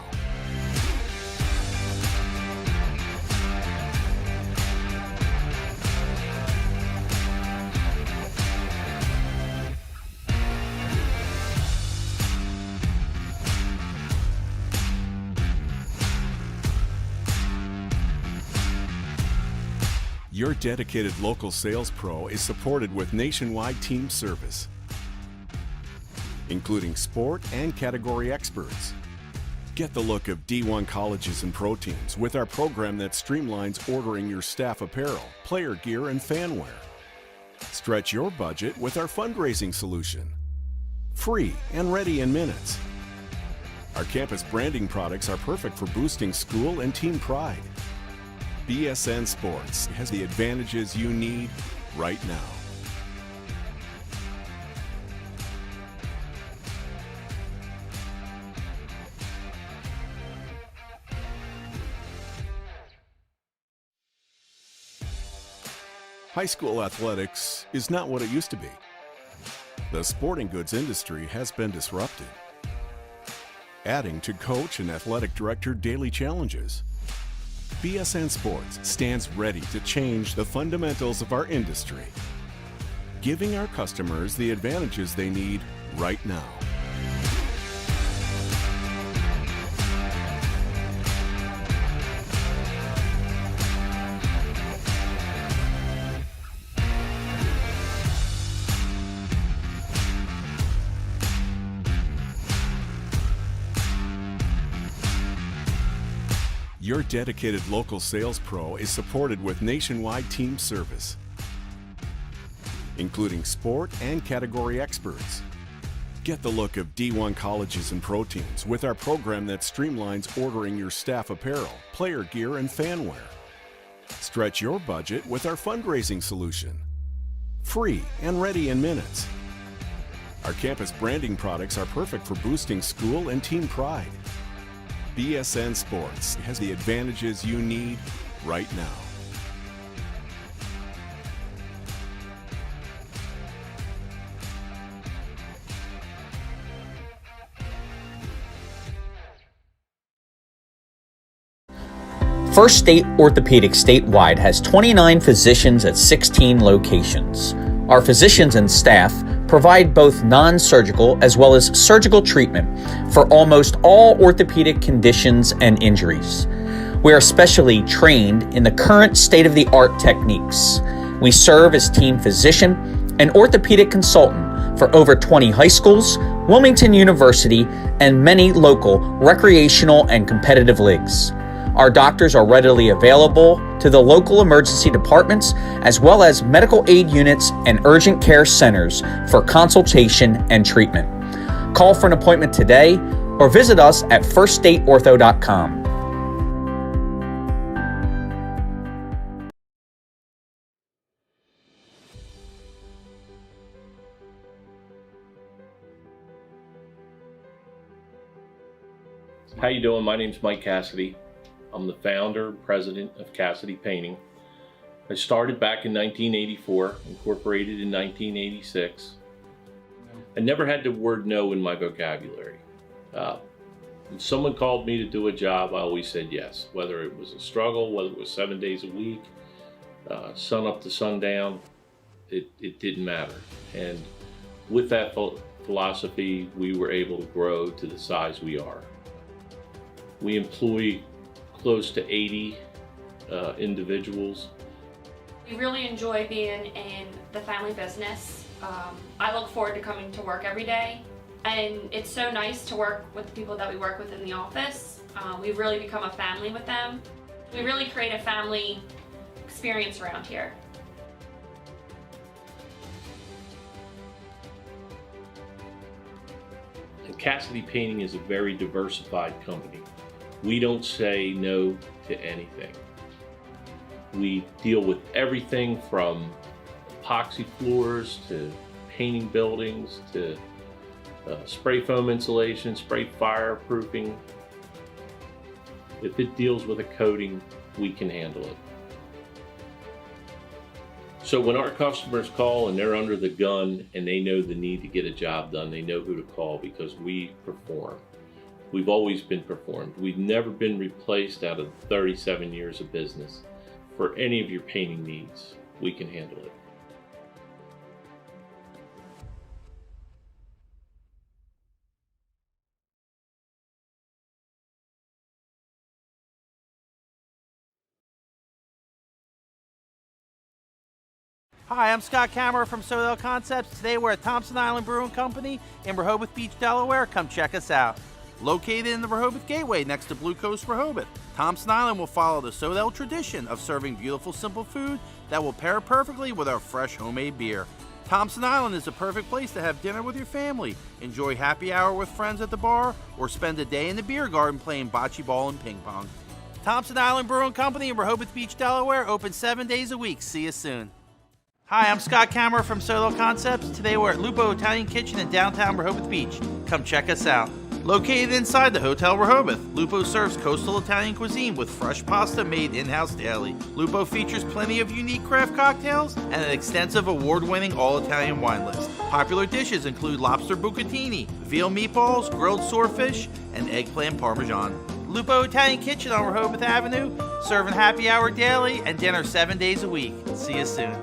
Your dedicated local sales pro is supported with nationwide team service, including sport and category experts. Get the look of D1 colleges and pro teams with our program that streamlines ordering your staff apparel, player gear, and fanwear. Stretch your budget with our fundraising solution. Free and ready in minutes. Our campus branding products are perfect for boosting school and team pride. BSN Sports has the advantages you need right now. High school athletics is not what it used to be. The sporting goods industry has been disrupted, adding to coach and athletic director daily challenges. BSN Sports stands ready to change the fundamentals of our industry, giving our customers the advantages they need right now. Your dedicated local sales pro is supported with nationwide team service, including sport and category experts. Get the look of D1 colleges and pro teams with our program that streamlines ordering your staff apparel, player gear, and fanwear. Stretch your budget with our fundraising solution. Free and ready in minutes. Our campus branding products are perfect for boosting school and team pride. BSN Sports has the advantages you need right now. First State Orthopedics statewide has 29 physicians at 16 locations. Our physicians and staff provide both non-surgical as well as surgical treatment for almost all orthopedic conditions and injuries. We are specially trained in the current state-of-the-art techniques. We serve as team physician and orthopedic consultant for over 20 high schools, Wilmington University, and many local recreational and competitive leagues. Our doctors are readily available to the local emergency departments as well as medical aid units and urgent care centers for consultation and treatment. Call for an appointment today or visit us at firststateortho.com. How you doing? My name's Mike Cassidy. I'm the founder and president of Cassidy Painting. I started back in 1984, incorporated in 1986. I never had the word no in my vocabulary. When someone called me to do a job, I always said yes, whether it was a struggle, whether it was 7 days a week, sun up to sundown, it didn't matter. And with that philosophy, we were able to grow to the size we are. We employ close to 80 individuals. We really enjoy being in the family business. I look forward to coming to work every day, and it's so nice to work with the people that we work with in the office. We've really become a family with them. We really create a family experience around here. And Cassidy Painting is a very diversified company. We don't say no to anything. We deal with everything from epoxy floors to painting buildings to spray foam insulation, spray fireproofing. If it deals with a coating, we can handle it. So when our customers call and they're under the gun and they know the need to get a job done, they know who to call because we perform. We've always been performed. We've never been replaced out of 37 years of business. For any of your painting needs, we can handle it. Hi, I'm Scott Kammerer from Sodell Concepts. Today we're at Thompson Island Brewing Company in Rehoboth Beach, Delaware. Come check us out. Located in the Rehoboth Gateway next to Blue Coast Rehoboth, Thompson Island will follow the Sodell tradition of serving beautiful, simple food that will pair perfectly with our fresh homemade beer. Thompson Island is a perfect place to have dinner with your family, enjoy happy hour with friends at the bar, or spend a day in the beer garden playing bocce ball and ping pong. Thompson Island Brewing Company in Rehoboth Beach, Delaware, open 7 days a week. See you soon. Hi, I'm Scott Kammerer from Sodell Concepts. Today we're at Lupo Italian Kitchen in downtown Rehoboth Beach. Come check us out. Located inside the Hotel Rehoboth, Lupo serves coastal Italian cuisine with fresh pasta made in-house daily. Lupo features plenty of unique craft cocktails and an extensive award-winning all-Italian wine list. Popular dishes include lobster bucatini, veal meatballs, grilled swordfish, and eggplant parmesan. Lupo Italian Kitchen on Rehoboth Avenue, serving happy hour daily and dinner 7 days a week. See you soon.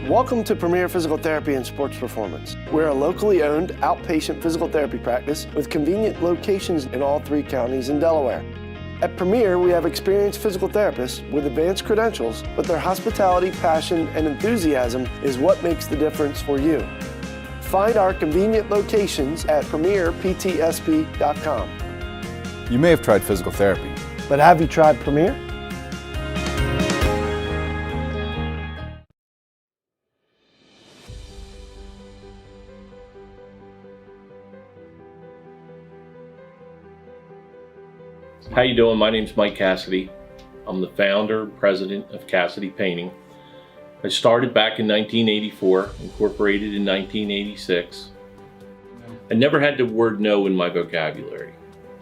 Welcome to Premier Physical Therapy and Sports Performance. We're a locally owned outpatient physical therapy practice with convenient locations in all 3 counties in Delaware. At Premier, we have experienced physical therapists with advanced credentials, but their hospitality, passion, and enthusiasm is what makes the difference for you. Find our convenient locations at premierptsp.com. You may have tried physical therapy, but have you tried Premier? How you doing? My name's Mike Cassidy. I'm the founder and president of Cassidy Painting. I started back in 1984, incorporated in 1986. I never had the word no in my vocabulary.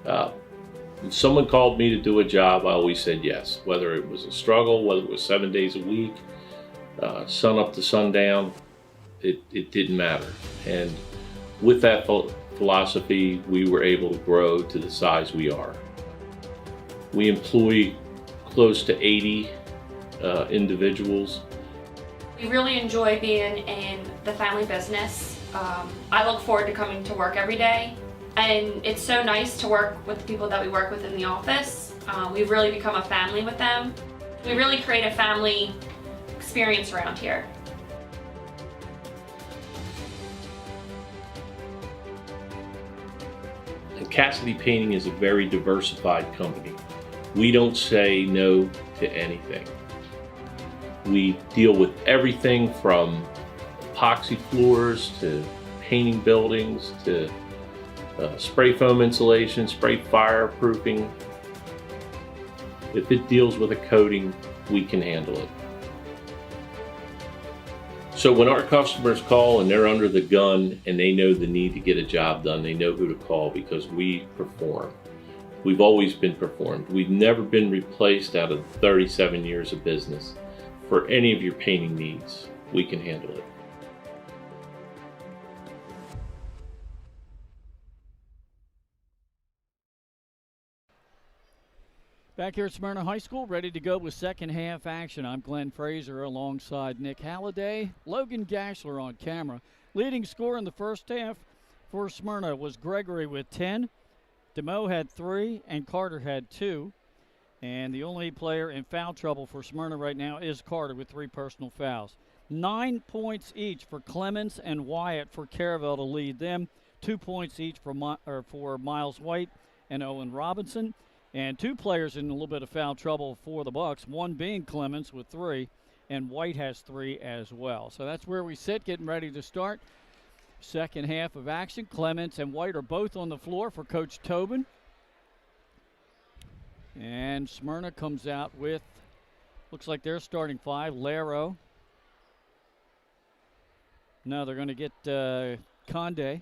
When someone called me to do a job, I always said yes, whether it was a struggle, whether it was 7 days a week, sun up to sundown, it didn't matter. And with that philosophy, we were able to grow to the size we are. We employ close to 80 individuals. We really enjoy being in the family business. I look forward to coming to work every day, and it's so nice to work with the people that we work with in the office. We've really become a family with them. We really create a family experience around here. And Cassidy Painting is a very diversified company. We don't say no to anything. We deal with everything from epoxy floors to painting buildings to spray foam insulation, spray fireproofing. If it deals with a coating, we can handle it. So when our customers call and they're under the gun and they know the need to get a job done, they know who to call because we perform. We've always been performed. We've never been replaced out of 37 years of business. For any of your painting needs, we can handle it. Back here at Smyrna High School, ready to go with second half action. I'm Glenn Fraser alongside Nick Halliday. Logan Gashler on camera. Leading scorer in the first half for Smyrna was Gregory with 10. DeMoe had 3 and Carter had 2. And the only player in foul trouble for Smyrna right now is Carter with 3 personal fouls. 9 points each for Clemens and Wyatt for Caravel to lead them. 2 points each for Miles White and Owen Robinson. And 2 players in a little bit of foul trouble for the Bucks, one being Clemens with 3, and White has 3 as well. So that's where we sit, getting ready to start. Second half of action. Clemens and White are both on the floor for Coach Tobin. And Smyrna comes out with, looks like they're starting 5. Laro. No, they're going to get Conde.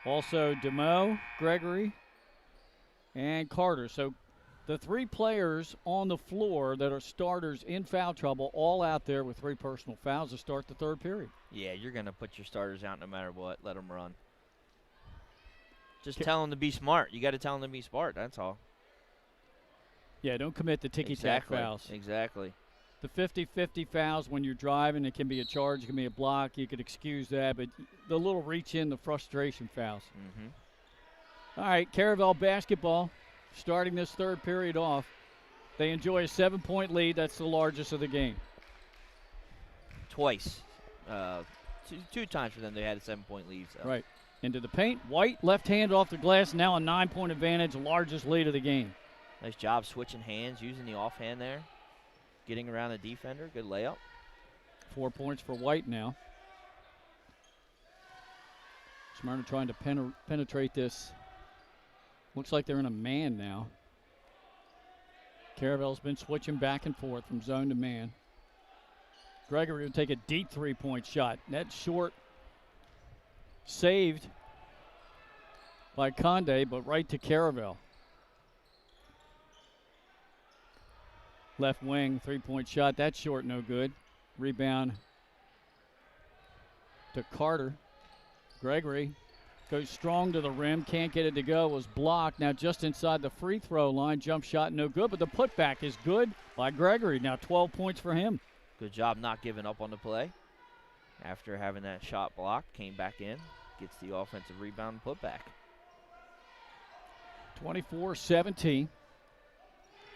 Also DeMoe, Gregory, and Carter. So the 3 players on the floor that are starters in foul trouble, all out there with 3 personal fouls to start the third period. Yeah, you're going to put your starters out no matter what. Let them run. Just tell them to be smart. You got to tell them to be smart. That's all. Yeah, don't commit the ticky-tack fouls. Exactly. The 50-50 fouls when you're driving, it can be a charge, it can be a block. You could excuse that, but the little reach in, the frustration fouls. Mm-hmm. All right, Caravel basketball starting this third period off. They enjoy a 7-point lead. That's the largest of the game. Twice. Two times for them they had a 7-point lead. So. Right. Into the paint. White, left hand off the glass. Now a 9-point advantage, largest lead of the game. Nice job switching hands, using the offhand there. Getting around the defender. Good layup. 4 points for White now. Smyrna trying to penetrate this. Looks like they're in a man now. Caravel's been switching back and forth from zone to man. Gregory will take a deep 3-point shot. That's short. Saved by Conde, but right to Caravel. Left wing, 3-point shot. That's short, no good. Rebound to Carter. Gregory goes strong to the rim, can't get it to go, was blocked. Now just inside the free throw line, jump shot no good, but the putback is good by Gregory. Now 12 points for him. Good job not giving up on the play. After having that shot blocked, came back in, gets the offensive rebound and putback. 24-17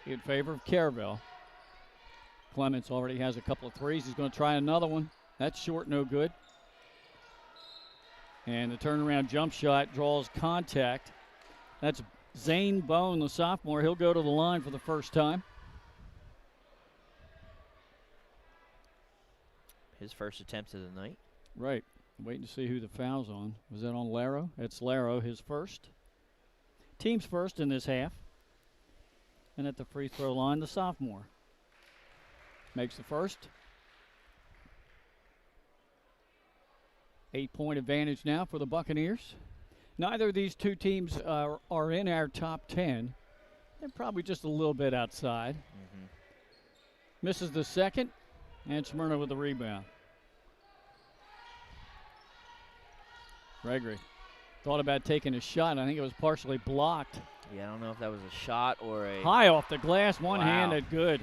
in favor of Caravel. Clements already has a couple of threes. He's going to try another one. That's short, no good. And the turnaround jump shot draws contact. That's Zane Bone, the sophomore. He'll go to the line for the first time. His first attempt of the night. Right. Waiting to see who the foul's on. Was that on Laro? It's Laro, his first. Team's first in this half. And at the free throw line, the sophomore. makes the first. 8-point advantage now for the Buccaneers. Neither of these two teams are in our top 10. They're probably just a little bit outside. Misses the second, and Smyrna with the rebound. Gregory thought about taking a shot. I think it was partially blocked. Yeah, I don't know if that was a shot or a... High off the glass, one-handed, good.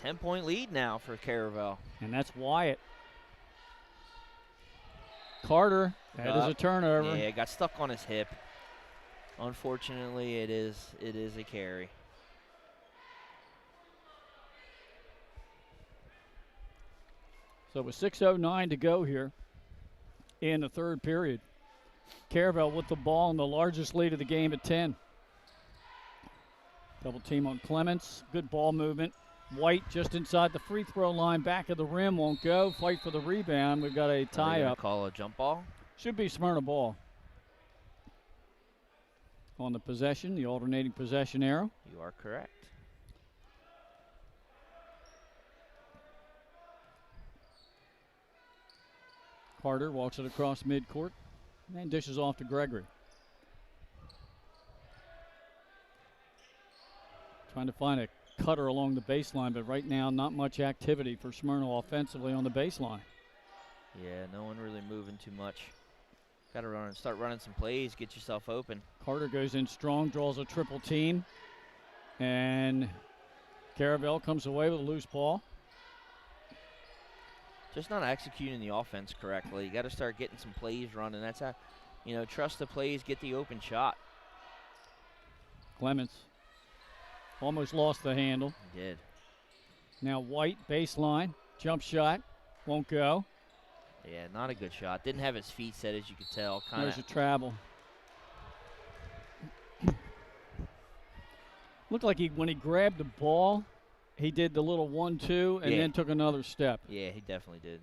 10-point lead now for Caravel. And that's Wyatt. Carter, that is a turnover. Yeah, got stuck on his hip. Unfortunately, it is a carry. So with 6:09 to go here in the third period. Caravel with the ball and the largest lead of the game at 10. Double team on Clements. Good ball movement. White just inside the free throw line. Back of the rim. Won't go. Fight for the rebound. We've got a tie up. Call a jump ball? Should be Smyrna ball. On the possession, the alternating possession arrow. You are correct. Carter walks it across midcourt and dishes off to Gregory. Trying to find a cutter along the baseline, but right now not much activity for Smyrna offensively on the baseline. Yeah, no one really moving too much. Got to start running some plays, get yourself open. Carter goes in strong, draws a triple team, and Caravel comes away with a loose ball. Just not executing the offense correctly. You got to start getting some plays running. That's how, trust the plays, get the open shot. Clements almost lost the handle. He did. Now White, baseline, jump shot, won't go. Yeah, not a good shot. Didn't have his feet set, as you could tell. There's a travel. Looked like when he grabbed the ball, he did the little 1-2 and then took another step. Yeah, he definitely did.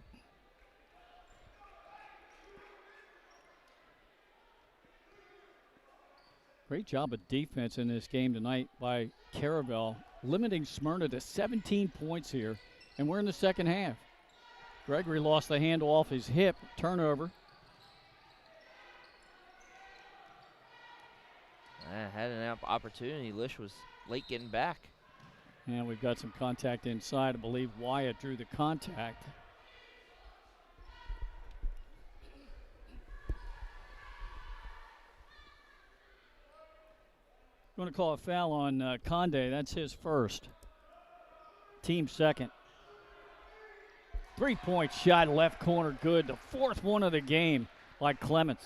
Great job of defense in this game tonight by Caravel, limiting Smyrna to 17 points here, and we're in the second half. Gregory lost the handle off his hip, turnover. Had an opportunity. Lish was late getting back. And we've got some contact inside. I believe Wyatt drew the contact. Going to call a foul on Conde. That's his first. Team second. 3-point shot, left corner, good. The fourth one of the game by Clements.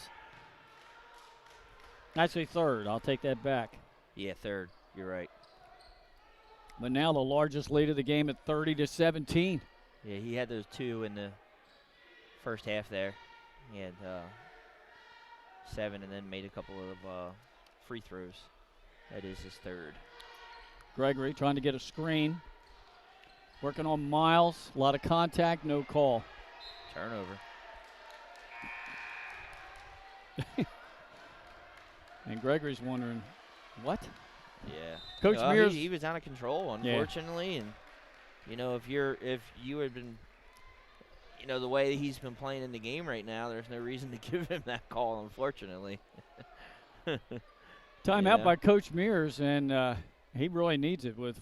Actually third. I'll take that back. Yeah, third. You're right. But now the largest lead of the game at 30-17. Yeah, he had those two in the first half there. He had 7 and then made a couple of free throws. That is his third. Gregory trying to get a screen. Working on Miles. A lot of contact, no call. Turnover. And Gregory's wondering, what? Yeah. Coach Mears. He was out of control, unfortunately. Yeah. And, if you had been, the way he's been playing in the game right now, there's no reason to give him that call, unfortunately. Timeout by Coach Mears, and he really needs it with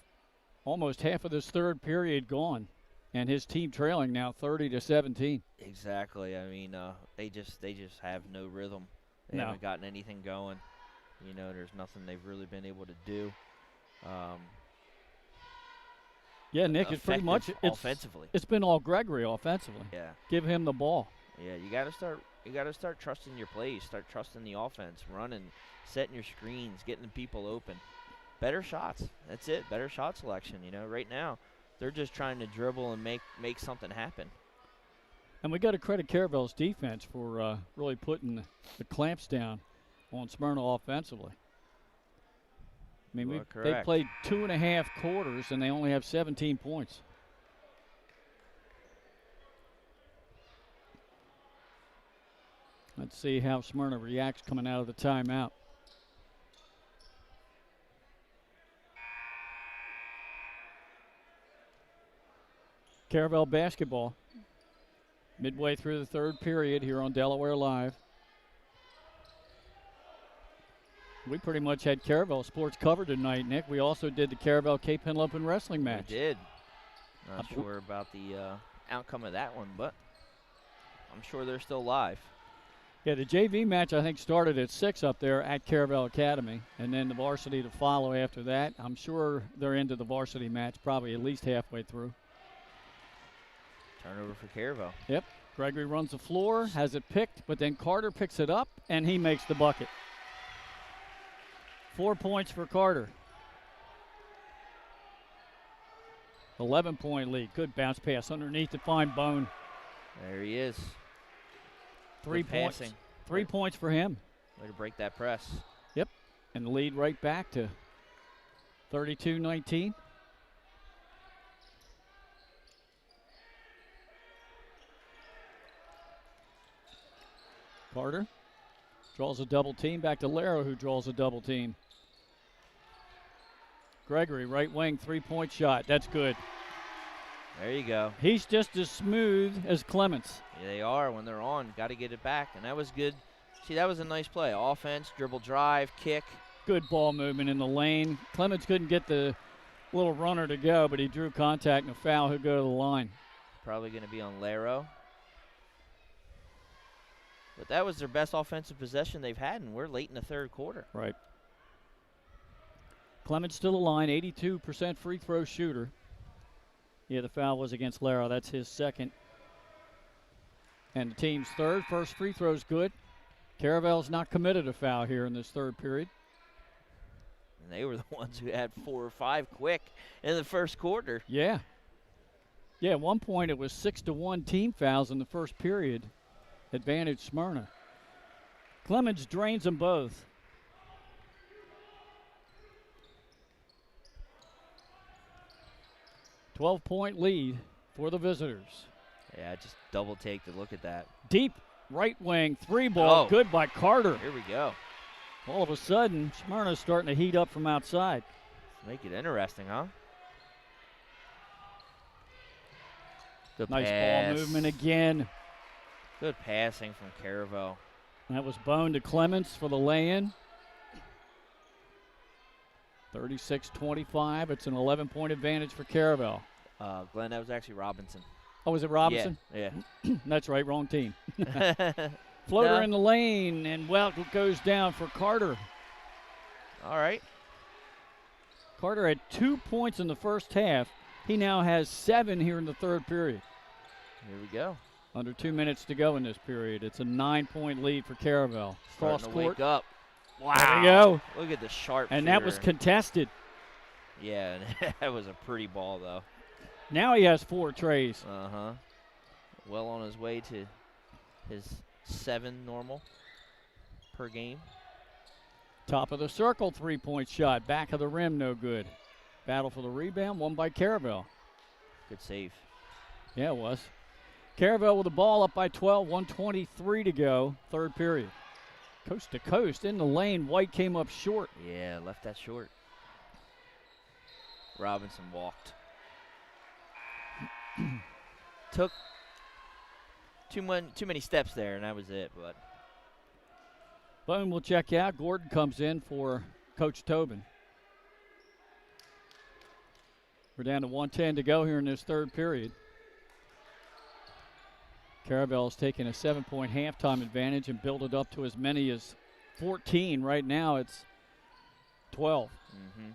almost half of this third period gone, and his team trailing now 30-17. Exactly. I mean, they just have no rhythm. They haven't gotten anything going. There's nothing they've really been able to do. Yeah, Nick, it's pretty much offensively. It's been all Gregory offensively. Yeah. Give him the ball. Yeah, you got to start trusting your plays, start trusting the offense, running, setting your screens, getting the people open. Better shots. That's it. Better shot selection. Right now they're just trying to dribble and make something happen. And we got to credit Caravel's defense for really putting the clamps down on Smyrna offensively. I mean, they played 2.5 quarters, and they only have 17 points. Let's see how Smyrna reacts coming out of the timeout. Caravel basketball. Midway through the third period here on Delaware Live. We pretty much had Caravel sports covered tonight, Nick. We also did the Caravel Cape Henlopen Open wrestling match. We did. Not sure about the outcome of that one, but I'm sure they're still live. Yeah, the JV match, I think, started at 6 up there at Caravel Academy, and then the varsity to follow after that. I'm sure they're into the varsity match, probably at least halfway through. Turnover for Caravel. Yep. Gregory runs the floor, has it picked, but then Carter picks it up, and he makes the bucket. 4 points for Carter. 11-point lead. Good bounce pass underneath to find Bone. There he is. 3 points. 3 points for him. Way to break that press. Yep. And the lead right back to 32-19. Carter draws a double team. Back to Laro, who draws a double team. Gregory, right wing, 3-point shot. That's good. There you go. He's just as smooth as Clements. Yeah, they are when they're on. Got to get it back, and that was good. See, that was a nice play. Offense, dribble drive, kick. Good ball movement in the lane. Clements couldn't get the little runner to go, but he drew contact and a foul. He'll go to the line. Probably going to be on Laro. But that was their best offensive possession they've had, and we're late in the third quarter. Right. Clements to the line, 82% free throw shooter. Yeah, the foul was against Laro. That's his second. And the team's third. First free throw's good. Caravel's not committed a foul here in this third period. And they were the ones who had 4 or 5 quick in the first quarter. Yeah. Yeah, at one point it was 6-1 team fouls in the first period. Advantage Smyrna. Clemens drains them both. .12-point lead for the visitors. Yeah, just double take to look at that. Deep right wing, 3-ball, good by Carter. Here we go. All of a sudden, Smyrna's starting to heat up from outside. Make it interesting, huh? Good nice pass. Ball movement again. Good passing from Caravel. That was Bone to Clements for the lay-in. 36-25. It's an 11-point advantage for Caravel. Glenn, that was actually Robinson. Oh, was it Robinson? Yeah. That's right, wrong team. Floater in the lane, and well, it goes down for Carter. All right. Carter had 2 points in the first half. He now has 7 here in the third period. Here we go. Under 2 minutes to go in this period. It's a 9-point lead for Caravel. Cross Starting to court. wake up. Wow. There you go. Look at the sharp And that was contested. Yeah, that was a pretty ball, though. Now he has 4 trays. Uh-huh. Well on his way to his 7 normal per game. Top of the circle, 3-point shot. Back of the rim, no good. Battle for the rebound, won by Caravel. Good save. Yeah, it was. Caravel with the ball up by 12, 1:23 to go, third period. Coast to coast in the lane. White came up short. Yeah, left that short. Robinson walked. Took too many steps there, and that was it. But Bone will check out. Gordon comes in for Coach Tobin. We're down to 1:10 to go here in this third period. Caravel's taking a 7-point halftime advantage and built it up to as many as 14. Right now it's 12. Mm-hmm.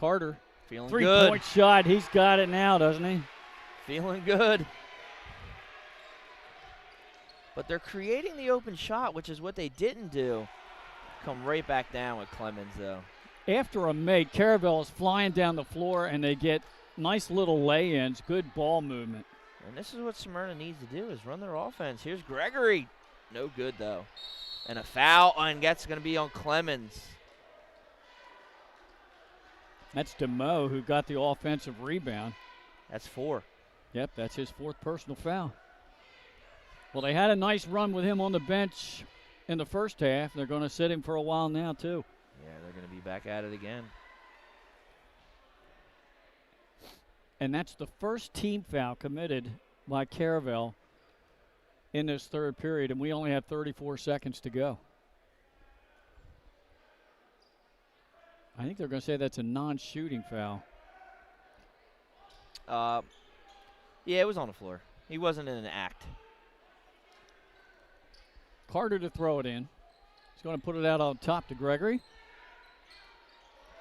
Carter, feeling 3-point shot. He's got it now, doesn't he? Feeling good. But they're creating the open shot, which is what they didn't do. Come right back down with Clemens, though. After a make, Caravel is flying down the floor, and they get nice little lay-ins, good ball movement. And this is what Smyrna needs to do, is run their offense. Here's Gregory. No good, though. And a foul, and that's going to be on Clemens. That's DeMoe who got the offensive rebound. That's 4. Yep, that's his 4th personal foul. Well, they had a nice run with him on the bench in the first half. They're going to sit him for a while now, too. Yeah, they're going to be back at it again. And that's the first team foul committed by Caravel in this third period, and we only have 34 seconds to go. I think they're going to say that's a non-shooting foul. Yeah, it was on the floor. He wasn't in an act. Carter to throw it in. He's going to put it out on top to Gregory.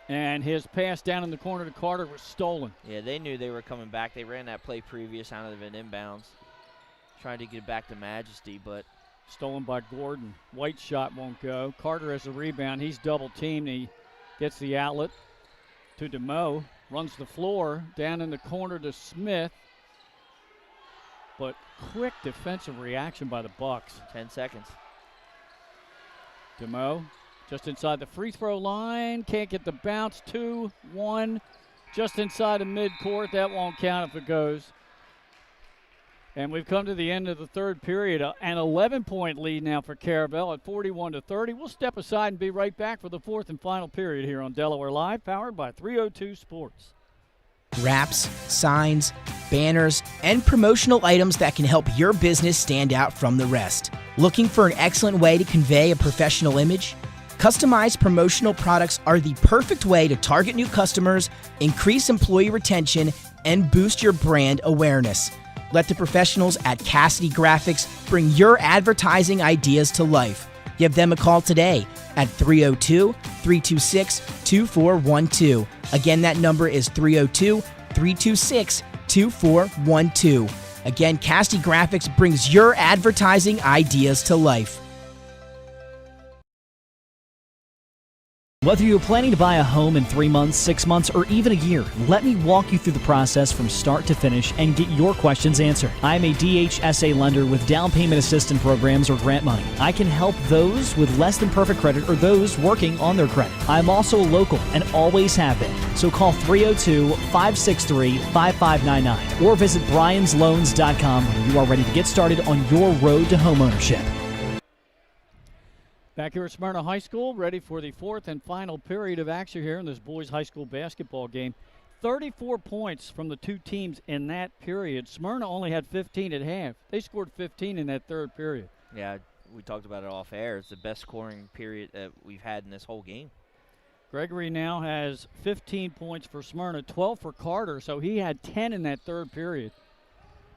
And his pass down in the corner to Carter was stolen. Yeah, they knew they were coming back. They ran that play previous out of an inbounds, trying to get back to Majesty, but stolen by Gordon. White shot won't go. Carter has the rebound. He's double teamed. He gets the outlet to DeMoe. Runs the floor down in the corner to Smith. But quick defensive reaction by the Bucks. 10 seconds. DeMoe just inside the free throw line. Can't get the bounce. 2-1. Just inside of midcourt. That won't count if it goes. And we've come to the end of the third period. An 11-point lead now for Caravel at 41-30. We'll step aside and be right back for the fourth and final period here on Delaware Live, powered by 302 Sports. Wraps, signs, banners, and promotional items that can help your business stand out from the rest. Looking for an excellent way to convey a professional image? Customized promotional products are the perfect way to target new customers, increase employee retention, and boost your brand awareness. Let the professionals at Cassidy Graphics bring your advertising ideas to life. Give them a call today at 302-326-2412. Again, that number is 302-326-2412. Again, Cassidy Graphics brings your advertising ideas to life. Whether you're planning to buy a home in 3 months, 6 months, or even a year, let me walk you through the process from start to finish and get your questions answered. I'm a DHSA lender with down payment assistance programs or grant money. I can help those with less than perfect credit or those working on their credit. I'm also local and always have been. So call 302-563-5599 or visit bryans.loans.com when you are ready to get started on your road to homeownership. Back here at Smyrna High School, ready for the fourth and final period of action here in this boys high school basketball game. 34 points from the two teams in that period. Smyrna only had 15 at half. They scored 15 in that third period. Yeah, we talked about it off air. It's the best scoring period that we've had in this whole game. Gregory now has 15 points for Smyrna, 12 for Carter, so he had 10 in that third period.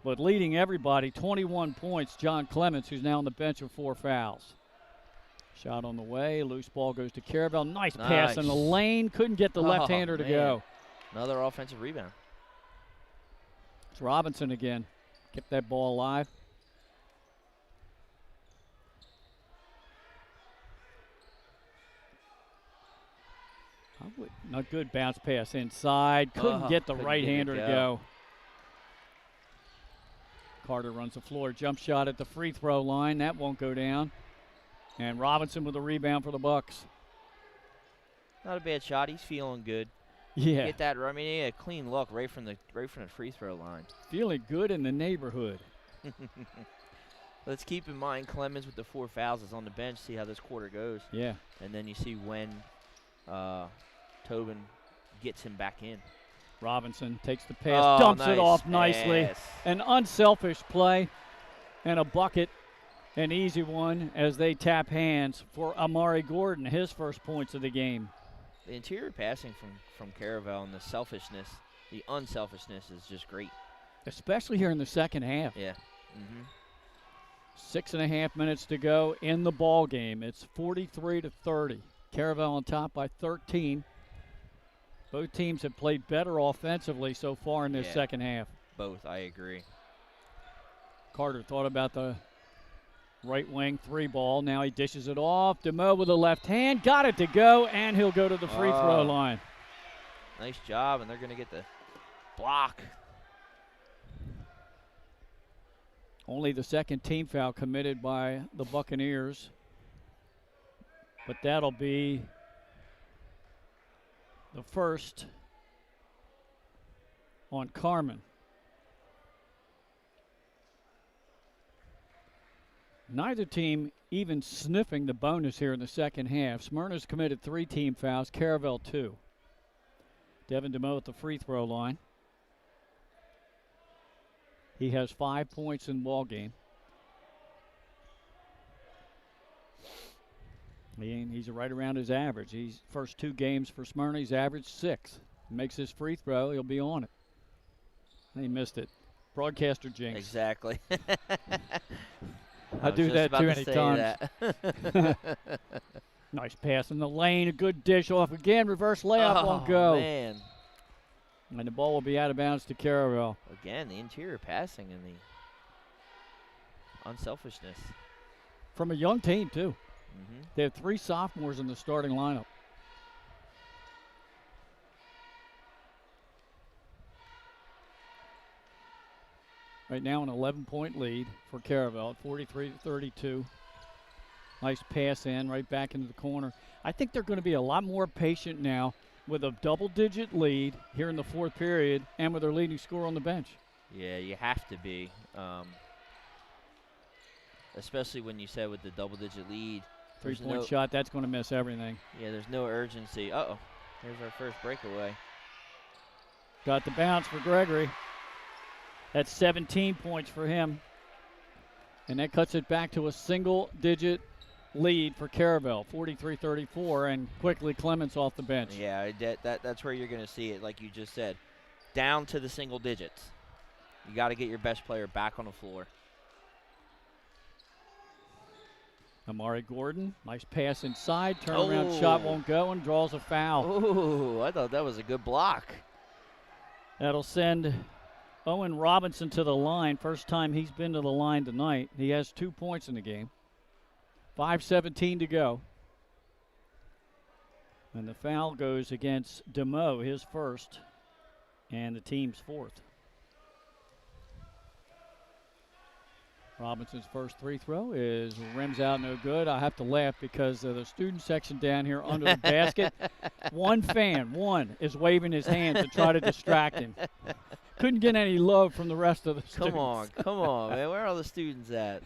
But leading everybody, 21 points, John Clements, who's now on the bench with 4 fouls. Shot on the way. Loose ball goes to Caravel. Nice pass in the lane. Couldn't get the left-hander to go. Another offensive rebound. It's Robinson again. Kept that ball alive. Not good bounce pass inside. Couldn't get the right-hander to go. Carter runs the floor. Jump shot at the free throw line. That won't go down. And Robinson with a rebound for the Bucks. Not a bad shot. He's feeling good. Yeah. Get that. I mean, he had a clean look right from the free throw line. Feeling good in the neighborhood. Let's keep in mind Clemens with the 4 fouls is on the bench. See how this quarter goes. Yeah. And then you see when Tobin gets him back in. Robinson takes the pass, dumps it off nicely. Yes. An unselfish play and a bucket. An easy one as they tap hands for Amari Gordon, his first points of the game. The interior passing from Caravel and the selfishness, the unselfishness is just great. Especially here in the second half. Yeah. 6.5 minutes to go in the ball game. It's 43-30. Caravel on top by 13. Both teams have played better offensively so far in this second half. Both, I agree. Carter thought about the right wing 3 ball. Now he dishes it off. DeMoe with the left hand. Got it to go, and he'll go to the free throw line. Nice job, and they're going to get the block. Only the second team foul committed by the Buccaneers. But that'll be the first on Carmen. Neither team even sniffing the bonus here in the second half. Smyrna's committed 3 team fouls, Caravel 2. Devin DeMoe at the free throw line. He has 5 points in the ball game. He's right around his average. He's first 2 games for Smyrna, he's averaged 6. Makes his free throw, he'll be on it. He missed it. Broadcaster jinx. Exactly. I do that too many times. Nice pass in the lane. A good dish off again. Reverse layup won't go. Oh, man. And the ball will be out of bounds to Caravel. Again, the interior passing and the unselfishness. From a young team, too. Mm-hmm. They have 3 sophomores in the starting lineup. Right now an 11-point lead for Caravel at 43-32. Nice pass in right back into the corner. I think they're going to be a lot more patient now with a double-digit lead here in the 4th period and with their leading scorer on the bench. Yeah, you have to be. Especially when you said with the double-digit lead. 3-point shot, that's going to miss everything. Yeah, there's no urgency. Uh-oh. Here's our first breakaway. Got the bounce for Gregory. That's 17 points for him. And that cuts it back to a single-digit lead for Caravel, 43-34, and quickly Clements off the bench. Yeah, that's where you're going to see it, like you just said. Down to the single digits. You got to get your best player back on the floor. Amari Gordon, nice pass inside, turnaround shot won't go, and draws a foul. Oh, I thought that was a good block. That'll send Owen Robinson to the line. First time he's been to the line tonight. He has 2 points in the game. 5:17 to go. And the foul goes against DeMoe, his first, and the team's 4th. Robinson's first free throw is rims out, no good. I have to laugh because the student section down here under the basket, one is waving his hand to try to distract him. Couldn't get any love from the rest of the students. Come on, man. Where are all the students at?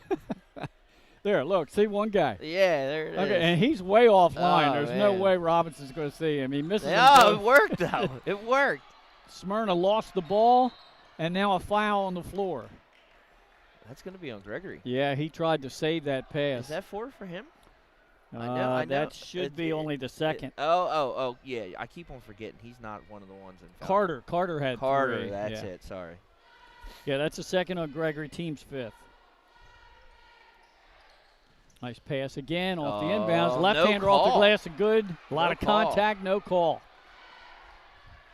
There, look, see one guy. Yeah, there it is. And he's way offline. Oh, There's man. no way Robinson's going to see him. He misses him. Oh, it worked, though. It worked. Smyrna lost the ball, and now a foul on the floor. That's going to be on Gregory. Yeah, he tried to save that pass. Is that 4 for him? I know. That should be only the second. Yeah. I keep on forgetting. He's not one of the ones in foul. Carter had 3. That's it. Sorry. Yeah, that's the second on Gregory, team's 5th. Nice pass again off the inbounds. Left-hander off the glass and good. A lot of contact, no call.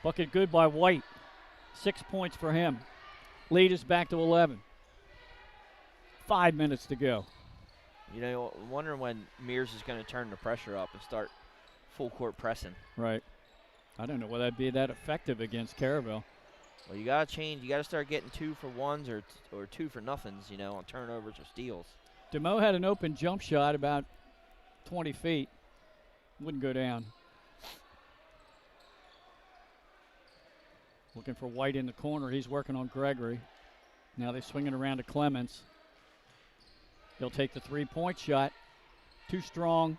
Bucket good by White. 6 points for him. Lead is back to 11. 5 minutes to go. You know, I'm wondering when Mears is going to turn the pressure up and start full court pressing. Right. I don't know whether that'd be that effective against Caravel. Well, you got to change. You got to start getting 2 for 1s or 2 for nothings, you know, on turnovers or steals. DeMoe had an open jump shot about 20 feet. Wouldn't go down. Looking for White in the corner. He's working on Gregory. Now they swing it around to Clements. He'll take the 3-point shot. Too strong.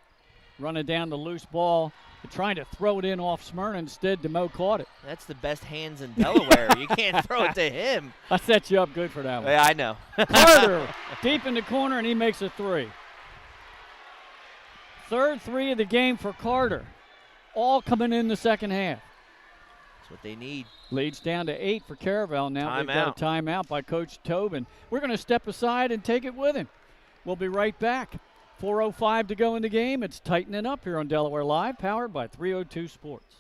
Running down the loose ball. They're trying to throw it in off Smyrna. Instead, DeMoe caught it. That's the best hands in Delaware. You can't throw it to him. I set you up good for that one. Yeah, I know. Carter deep in the corner, and he makes a 3. Third 3 of the game for Carter. All coming in the second half. That's what they need. Leads down to 8 for Caravel now. They've got a timeout by Coach Tobin. We're going to step aside and take it with him. We'll be right back. 4:05 to go in the game. It's tightening up here on Delaware Live, powered by 302 Sports.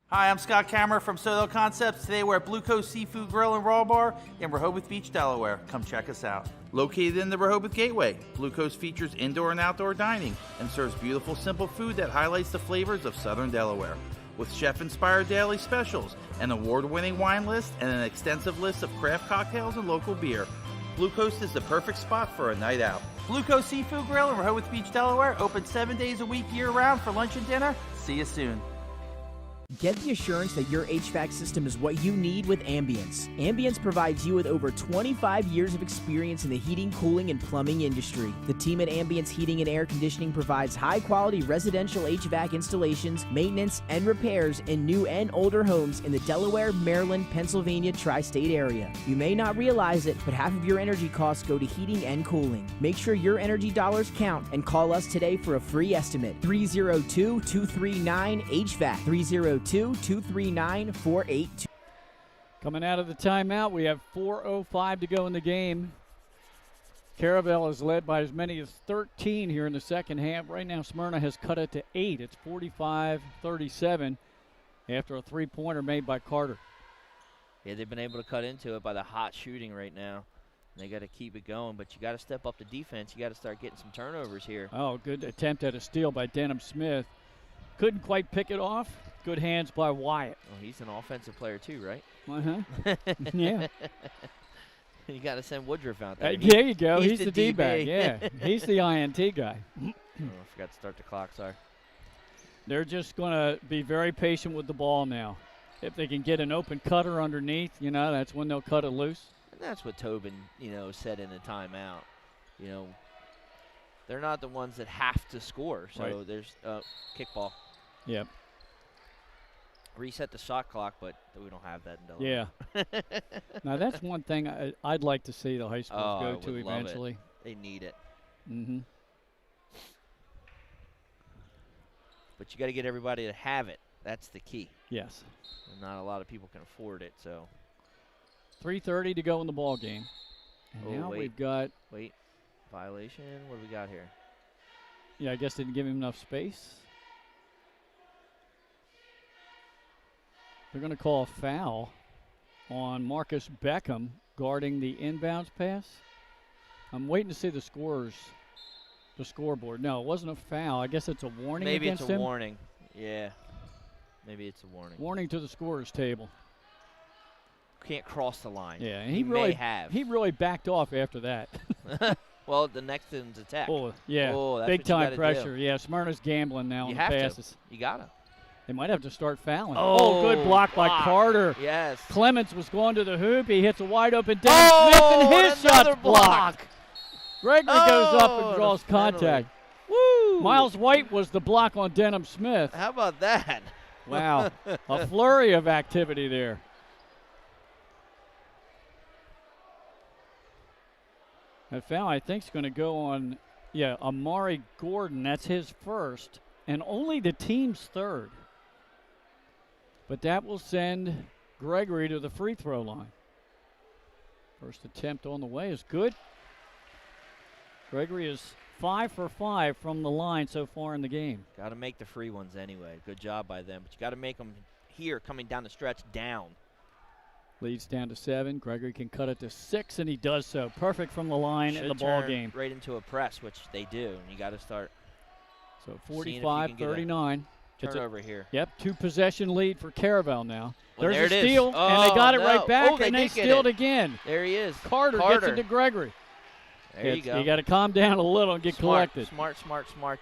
Hi, I'm Scott Kammerer from Caravel Concepts. Today we're at Blue Coast Seafood Grill and Raw Bar in Rehoboth Beach, Delaware. Come check us out. Located in the Rehoboth Gateway, Blue Coast features indoor and outdoor dining and serves beautiful, simple food that highlights the flavors of Southern Delaware. With chef-inspired daily specials, an award-winning wine list, and an extensive list of craft cocktails and local beer, Blue Coast is the perfect spot for a night out. Blue Coast Seafood Grill in Rehoboth Beach, Delaware, open 7 days a week year-round for lunch and dinner. See you soon. Get the assurance that your HVAC system is what you need with Ambience. Ambience provides you with over 25 years of experience in the heating, cooling, and plumbing industry. The team at Ambience Heating and Air Conditioning provides high-quality residential HVAC installations, maintenance, and repairs in new and older homes in the Delaware, Maryland, Pennsylvania tri-state area. You may not realize it, but half of your energy costs go to heating and cooling. Make sure your energy dollars count and call us today for a free estimate. 302-239-HVAC. 302-239-482. Coming out of the timeout, we have 4:05 to go in the game. Caravel is led by as many as 13 here in the second half. Right now, Smyrna has cut it to 8. It's 45-37 after a three-pointer made by Carter. Yeah, they've been able to cut into it by the hot shooting right now. They got to keep it going, but you got to step up the defense. You got to start getting some turnovers here. Oh, good attempt at a steal by Denham Smith. Couldn't quite pick it off. Good hands by Wyatt. Oh, he's an offensive player too, right? Uh-huh. Yeah. You got to send Woodruff out there. There you go. He's the DB. D-bag. Yeah, he's the INT guy. Oh, I forgot to start the clock, sorry. They're just going to be very patient with the ball now. If they can get an open cutter underneath, that's when they'll cut it loose. And that's what Tobin, said in the timeout. They're not the ones that have to score. So Right. There's kickball. Yep. Reset the shot clock, but we don't have that in Delaware. Yeah. Now, that's one thing I'd like to see the high schools I go would to love eventually. it. They need it. Mm-hmm. But you got to get everybody to have it. That's the key. Yes. And not a lot of people can afford it, so. 3:30 to go in the ball game. And now we've got. Wait. Violation. What do we got here? Yeah, I guess didn't give him enough space. They're going to call a foul on Marcus Beckham guarding the inbounds pass. I'm waiting to see the scoreboard. No, it wasn't a foul. I guess it's a warning Maybe against it's a him. warning. Yeah. Maybe it's a warning. Warning to the scorer's table. Can't cross the line. Yeah, and he really may have. He really backed off after that. Well, the next one's attack. Oh, yeah. Oh, that's big what you time gotta pressure. do. Yeah, Smyrna's gambling now You on have the to. passes. You gotta. They might have to start fouling. Oh, good block by Carter. Yes. Clements was going to the hoop. He hits a wide open Dennis Smith, and his shot's blocked. Gregory goes up and draws contact. Woo! Miles White was the block on Denham Smith. How about that? Wow. A flurry of activity there. That foul, I think, is going to go on, Amari Gordon. That's his first, and only the team's third. But that will send Gregory to the free throw line. First attempt on the way is good. Gregory is 5 for 5 from the line so far in the game. Got to make the free ones anyway. Good job by them. But you got to make them here coming down the stretch down. Leads down to 7. Gregory can cut it to 6, and he does so. Perfect from the line in the ball game. Right into a press, which they do. And you got to start. So 45-39. Turnover here. Yep, 2-possession lead for Caravel now. Well, There's there a it is. steal, and they got it right back, and they steal it again. There he is. Carter gets it to Gregory. There you go. You got to calm down a little and get collected. Smart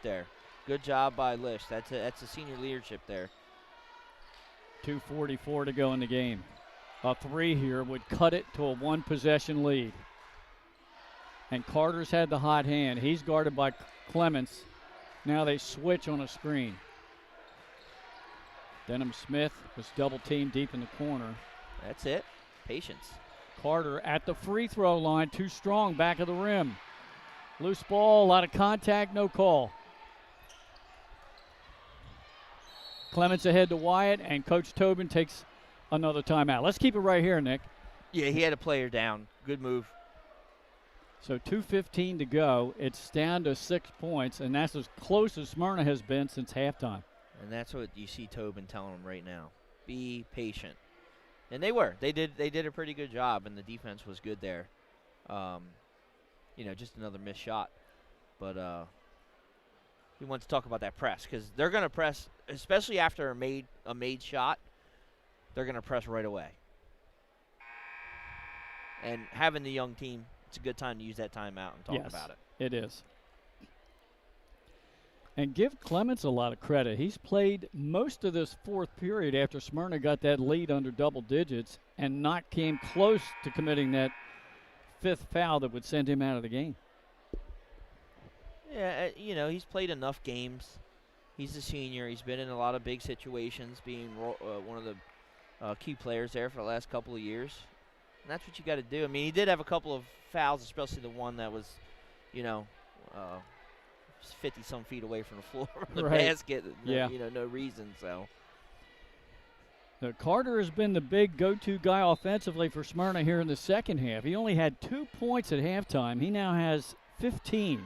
there. Good job by Lish. That's a senior leadership there. 2:44 to go in the game. A 3 here would cut it to a 1-possession lead. And Carter's had the hot hand. He's guarded by Clements. Now they switch on a screen. Denham Smith was double-teamed deep in the corner. That's it. Patience. Carter at the free throw line, too strong, back of the rim. Loose ball, a lot of contact, no call. Clements ahead to Wyatt, and Coach Tobin takes another timeout. Let's keep it right here, Nick. Yeah, he had a player down. Good move. So 2:15 to go. It's down to 6 points, and that's as close as Smyrna has been since halftime. And that's what you see Tobin telling them right now. Be patient. And they were. They did a pretty good job, and the defense was good there. Just another missed shot. But we want to talk about that press because they're going to press, especially after a made shot. They're going to press right away. And having the young team, it's a good time to use that timeout and talk about it. It is. And give Clements a lot of credit. He's played most of this fourth period after Smyrna got that lead under double digits and not came close to committing that fifth foul that would send him out of the game. Yeah, he's played enough games. He's a senior. He's been in a lot of big situations, being one of the key players there for the last couple of years. And that's what you got to do. I mean, he did have a couple of fouls, especially the one that was, 50-some feet away from the floor of the basket. Yeah. No reason, so. Carter has been the big go-to guy offensively for Smyrna here in the second half. He only had 2 points at halftime. He now has 15.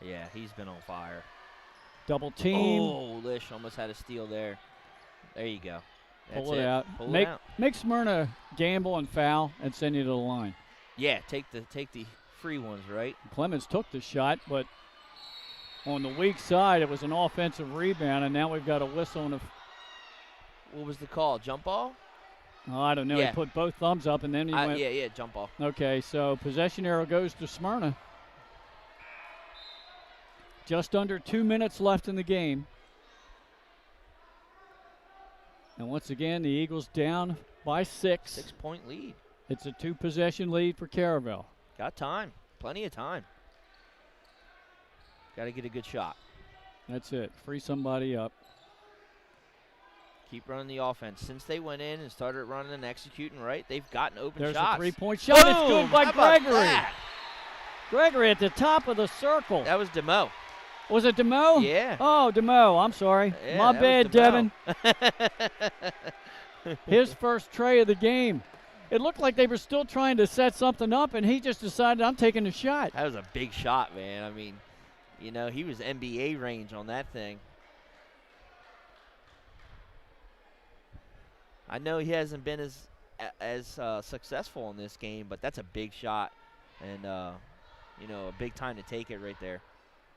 Yeah, he's been on fire. Double team. Oh, Lish almost had a steal there. There you go. That's Pull it out. Make Smyrna gamble and foul and send you to the line. Yeah, take the free ones, right? Clemens took the shot, but on the weak side, it was an offensive rebound, and now we've got a whistle and a. What was the call? Jump ball? Oh, I don't know. Yeah. He put both thumbs up, and then he went. Yeah, jump ball. Okay, so possession arrow goes to Smyrna. Just under 2 minutes left in the game. And once again, the Eagles down by 6. 6-point lead. It's a 2-possession lead for Caravel. Got time. Plenty of time. Got to get a good shot. That's it. Free somebody up. Keep running the offense. Since they went in and started running and executing right, they've gotten open There's shots. There's a 3-point shot. Boom! It's good by How about Gregory. that? Gregory at the top of the circle. That was DeMo. Was it DeMo? Yeah. Oh, DeMo. I'm sorry. Yeah, My bad, Devin. His first tray of the game. It looked like they were still trying to set something up, and he just decided, I'm taking the shot. That was a big shot, man. I mean, he was NBA range on that thing. I know he hasn't been as successful in this game, but that's a big shot, and a big time to take it right there.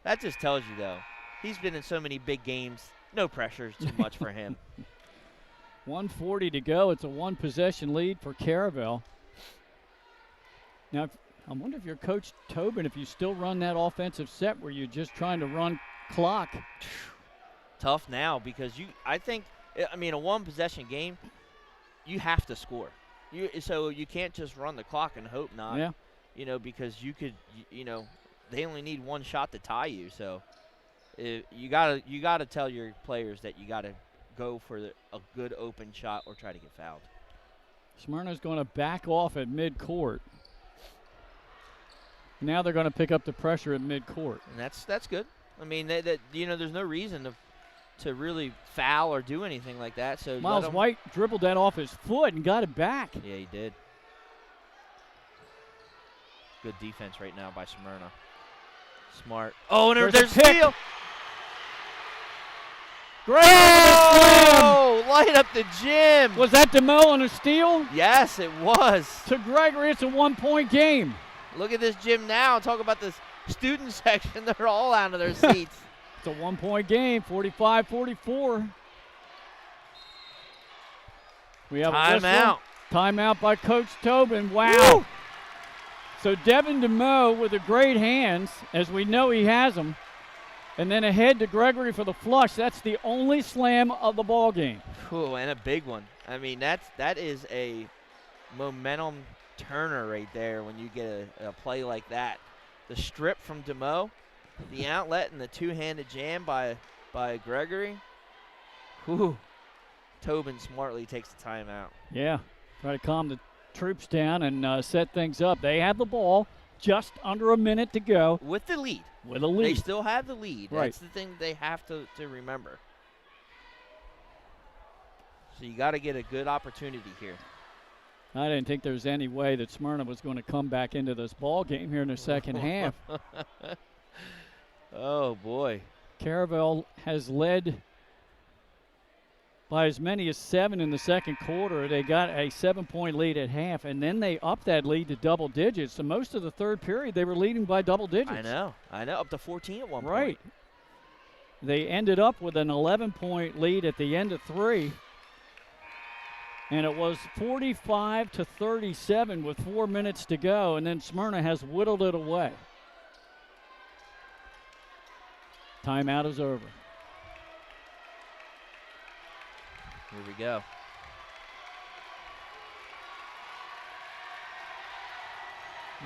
That just tells you, though, he's been in so many big games. No pressure is too much for him. 1:40 to go. It's a 1-possession lead for Caravel. Now, I wonder if you're Coach Tobin, if you still run that offensive set where you're just trying to run clock. Tough now because a 1-possession game, you have to score. So you can't just run the clock and hope not. Yeah. Because you could, they only need one shot to tie you. So you gotta tell your players that you gotta go for a good open shot or try to get fouled. Smyrna's going to back off at midcourt. Now they're going to pick up the pressure at midcourt. And that's good. I mean, there's no reason to really foul or do anything like that. So Miles White dribbled that off his foot and got it back. Yeah, he did. Good defense right now by Smyrna. Smart. Oh, and there's a steal. Great! Oh, light up the gym. Was that DeMo on a steal? Yes, it was. To Gregory, it's a 1-point game. Look at this gym now. Talk about this student section. They're all out of their seats. It's a 1-point game, 45-44. We have timeout. Timeout by Coach Tobin. Wow. Woo! So Devin DeMo with the great hands, as we know he has them. And then ahead to Gregory for the flush. That's the only slam of the ball game. Cool, and a big one. I mean, that is a momentum turner right there when you get a play like that. The strip from DeMo, the outlet, and the two-handed jam by Gregory. Whew. Tobin smartly takes the timeout. Yeah, try to calm the troops down and set things up. They have the ball. Just under a minute to go. With the lead. With a lead. They still have the lead. Right. That's the thing they have to remember. So you got to get a good opportunity here. I didn't think there was any way that Smyrna was going to come back into this ball game here in the second half. Oh, boy. Caravel has led by as many as 7 in the second quarter. They got a 7-point lead at half, and then they upped that lead to double digits. So most of the third period, they were leading by double digits. I know. Up to 14 at one point. Right. They ended up with an 11-point lead at the end of 3. And it was 45-37 with 4 minutes to go, and then Smyrna has whittled it away. Timeout is over. Here we go.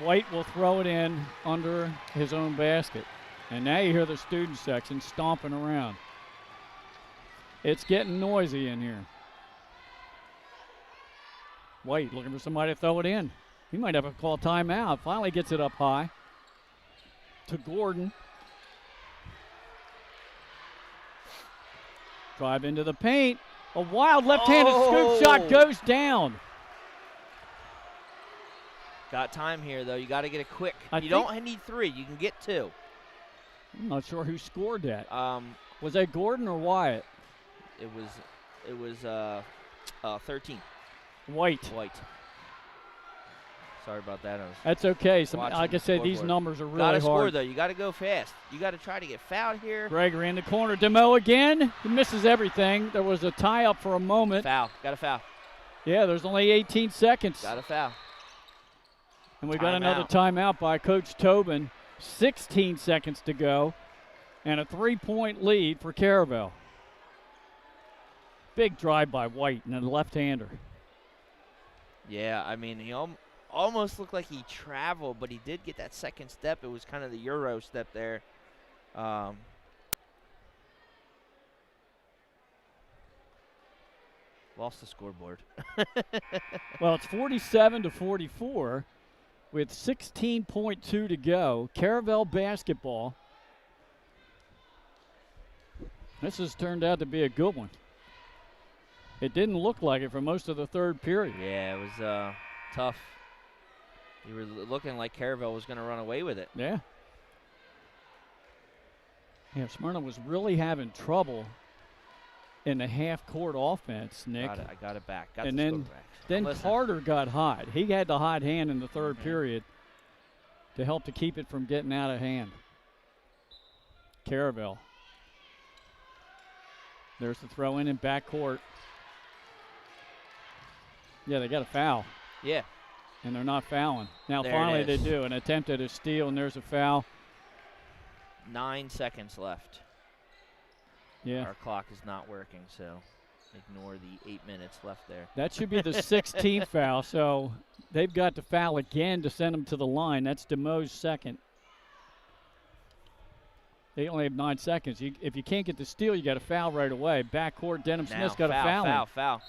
White will throw it in under his own basket. And now you hear the student section stomping around. It's getting noisy in here. White looking for somebody to throw it in. He might have a call timeout. Finally gets it up high to Gordon. Drive into the paint. A wild left-handed scoop shot goes down. Got time here, though. You got to get it quick. You don't need 3. You can get 2. I'm not sure who scored that. Was that Gordon or Wyatt? It was 13. White. Sorry about that. That's okay. Like I said, these numbers are really hard. Got to score, though. You got to go fast. You got to try to get fouled here. Gregory in the corner. DeMo again. He misses everything. There was a tie-up for a moment. Foul. Got to foul. Yeah, there's only 18 seconds. Got to foul. And we got another timeout by Coach Tobin. 16 seconds to go. And a 3-point lead for Caravel. Big drive by White and a left-hander. Yeah, I mean, he almost looked like he traveled, but he did get that second step. It was kind of the Euro step there. Lost the scoreboard. Well, it's 47-44 with 16.2 to go. Caravel basketball. This has turned out to be a good one. It didn't look like it for most of the third period. Yeah, it was tough. You were looking like Caravel was going to run away with it. Yeah. Yeah, Smyrna was really having trouble in the half-court offense, Nick. I got it back. Then Carter got hot. He had the hot hand in the third period to help to keep it from getting out of hand. Caravel. There's the throw in backcourt. Yeah, they got a foul. Yeah. And they're not fouling. Now there finally they do. An attempt at a steal, and there's a foul. 9 seconds left. Yeah. Our clock is not working, so ignore the 8 minutes left there. That should be the 16th foul, so they've got to foul again to send them to the line. That's DeMo's second. They only have 9 seconds. If you can't get the steal, you got to foul right away. Backcourt, Denham Smith's got a foul.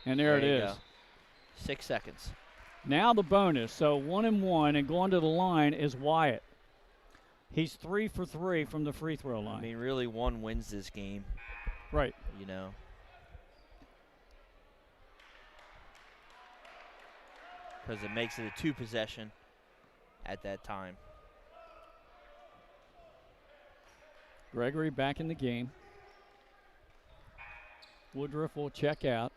And there it is. Go. 6 seconds. Now the bonus. So 1 and 1, and going to the line is Wyatt. He's 3 for 3 from the free throw line. I mean, really, 1 wins this game. Right. You know. Because it makes it a 2 possession at that time. Gregory back in the game. Woodruff will check out.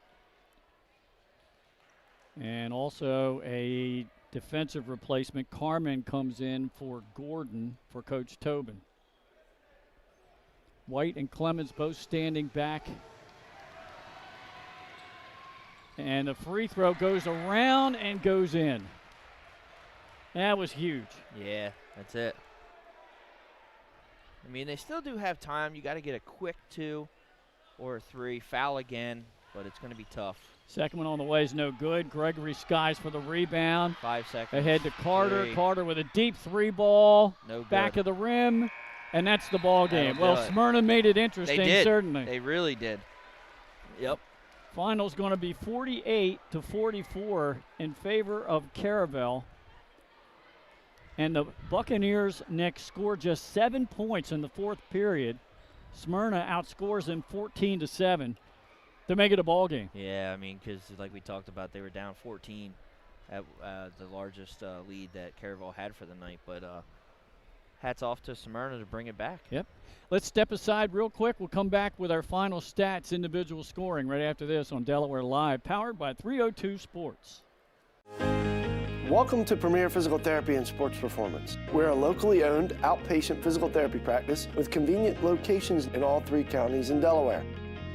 And also a defensive replacement. Carmen comes in for Gordon for Coach Tobin. White and Clemens both standing back. And the free throw goes around and goes in. That was huge. Yeah, that's it. I mean, they still do have time. You got to get a quick 2 or 3. Foul again, but it's going to be tough. Second one on the way is no good. Gregory skies for the rebound. 5 seconds. Ahead to Carter. 3. Carter with a deep 3 ball. No good. Back of the rim. And that's the ball game. That'll Well, Smyrna made it interesting, they did. certainly. They really did. Yep. Final's going to be 48-44 in favor of Caravel. And the Buccaneers next score just 7 points in the fourth period. Smyrna outscores them 14-7 to make it a ball game. Yeah, I mean, because like we talked about, they were down 14 at the largest lead that Caravel had for the night. But hats off to Smyrna to bring it back. Yep. Let's step aside real quick. We'll come back with our final stats, individual scoring, right after this on Delaware Live, powered by 302 Sports. Welcome to Premier Physical Therapy and Sports Performance. We're a locally owned outpatient physical therapy practice with convenient locations in all 3 counties in Delaware.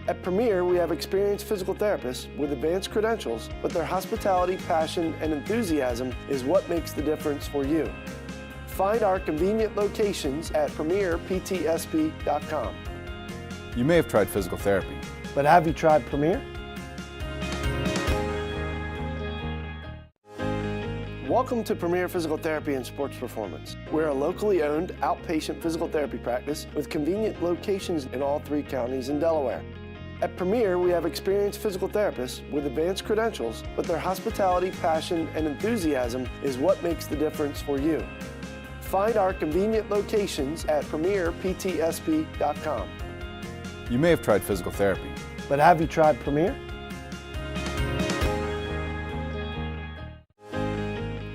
At Premier, we have experienced physical therapists with advanced credentials, but their hospitality, passion, and enthusiasm is what makes the difference for you. Find our convenient locations at premierptsp.com. You may have tried physical therapy. But have you tried Premier? Welcome to Premier Physical Therapy and Sports Performance. We're a locally owned outpatient physical therapy practice with convenient locations in all 3 counties in Delaware. At Premier, we have experienced physical therapists with advanced credentials, but their hospitality, passion, and enthusiasm is what makes the difference for you. Find our convenient locations at premierptsp.com. You may have tried physical therapy. But have you tried Premier?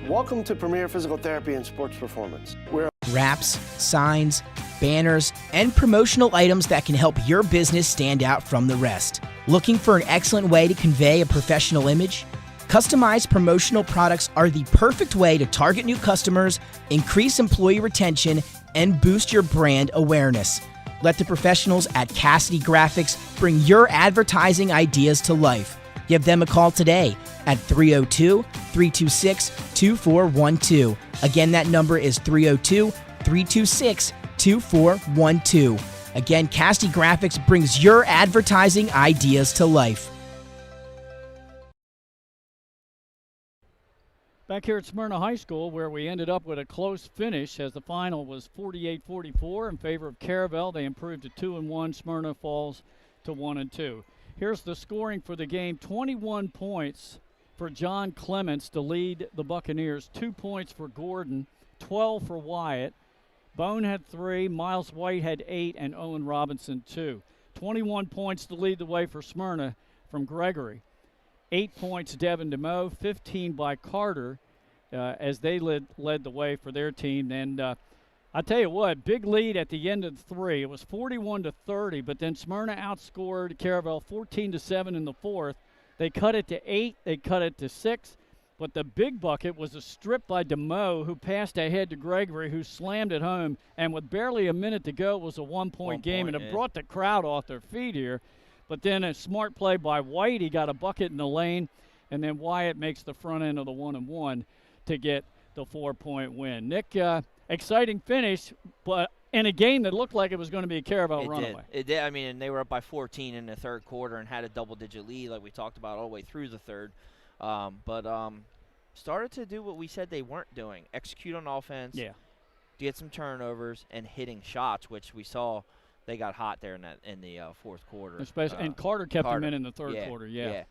Welcome to Premier Physical Therapy and Sports Performance. We're Wraps, signs, banners, and promotional items that can help your business stand out from the rest. Looking for an excellent way to convey a professional image? Customized promotional products are the perfect way to target new customers, increase employee retention, and boost your brand awareness. Let the professionals at Cassidy Graphics bring your advertising ideas to life. Give them a call today at 302-326-2412. Again, that number is 302-326-2412. Again, Cassidy Graphics brings your advertising ideas to life. Back here at Smyrna High School, where we ended up with a close finish as the final was 48-44 in favor of Caravel. They improved to 2-1. Smyrna falls to 1-2. Here's the scoring for the game. 21 points for John Clements to lead the Buccaneers. 2 points for Gordon, 12 for Wyatt. Bone had 3, Miles White had 8, and Owen Robinson 2. 21 points to lead the way for Smyrna from Gregory. 8 points Devin DeMoe, 15 by Carter as they led the way for their team. And I tell you what, big lead at the end of 3. It was 41-30, but then Smyrna outscored Caravel 14-7 in the 4th. They cut it to 8, they cut it to 6, but the big bucket was a strip by DeMoe, who passed ahead to Gregory, who slammed it home, and with barely a minute to go, it was a one-point game, and it brought the crowd off their feet here. But then a smart play by White, he got a bucket in the lane, and then Wyatt makes the front end of the 1-1 to get the 4-point win. Nick, exciting finish, but in a game that looked like it was going to be a Caravel runaway. It did. I mean, and they were up by 14 in the 3rd quarter and had a double-digit lead like we talked about all the way through the 3rd. But started to do what we said they weren't doing, execute on offense, get some turnovers, and hitting shots, which we saw they got hot there in the 4th quarter. Especially, and Carter kept them in the 3rd quarter. Yeah.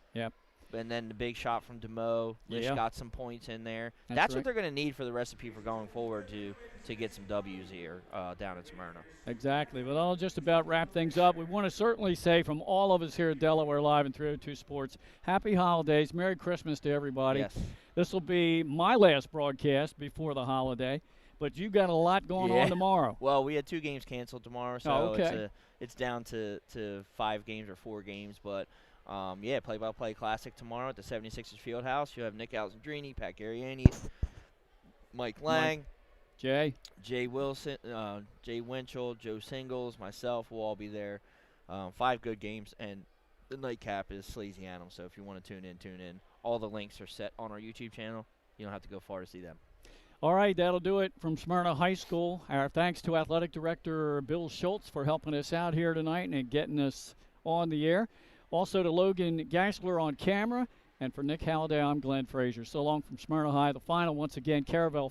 And then the big shot from DeMoe. Lish got some points in there. That's what they're going to need for the recipe for going forward to get some W's here down in Smyrna. Exactly. Well, I'll just about wrap things up. We want to certainly say from all of us here at Delaware Live and 302 Sports, happy holidays, Merry Christmas to everybody. Yes. This will be my last broadcast before the holiday, but you got a lot going on tomorrow. Well, we had 2 games canceled tomorrow, so it's down to 5 games or 4 games, but play-by-play classic tomorrow at the 76ers Fieldhouse. You'll have Nick Alexandrini, Pat Garriani, Mike Lang, Jay Wilson, Jay Winchell, Joe Singles, myself will all be there. 5 good games, and the nightcap is Sleazy Animal, so if you want to tune in. All the links are set on our YouTube channel. You don't have to go far to see them. All right, that'll do it from Smyrna High School. Our thanks to Athletic Director Bill Schultz for helping us out here tonight and getting us on the air. Also to Logan Gassler on camera. And for Nick Halliday, I'm Glenn Frazier. So long from Smyrna High. The final, once again, Caravel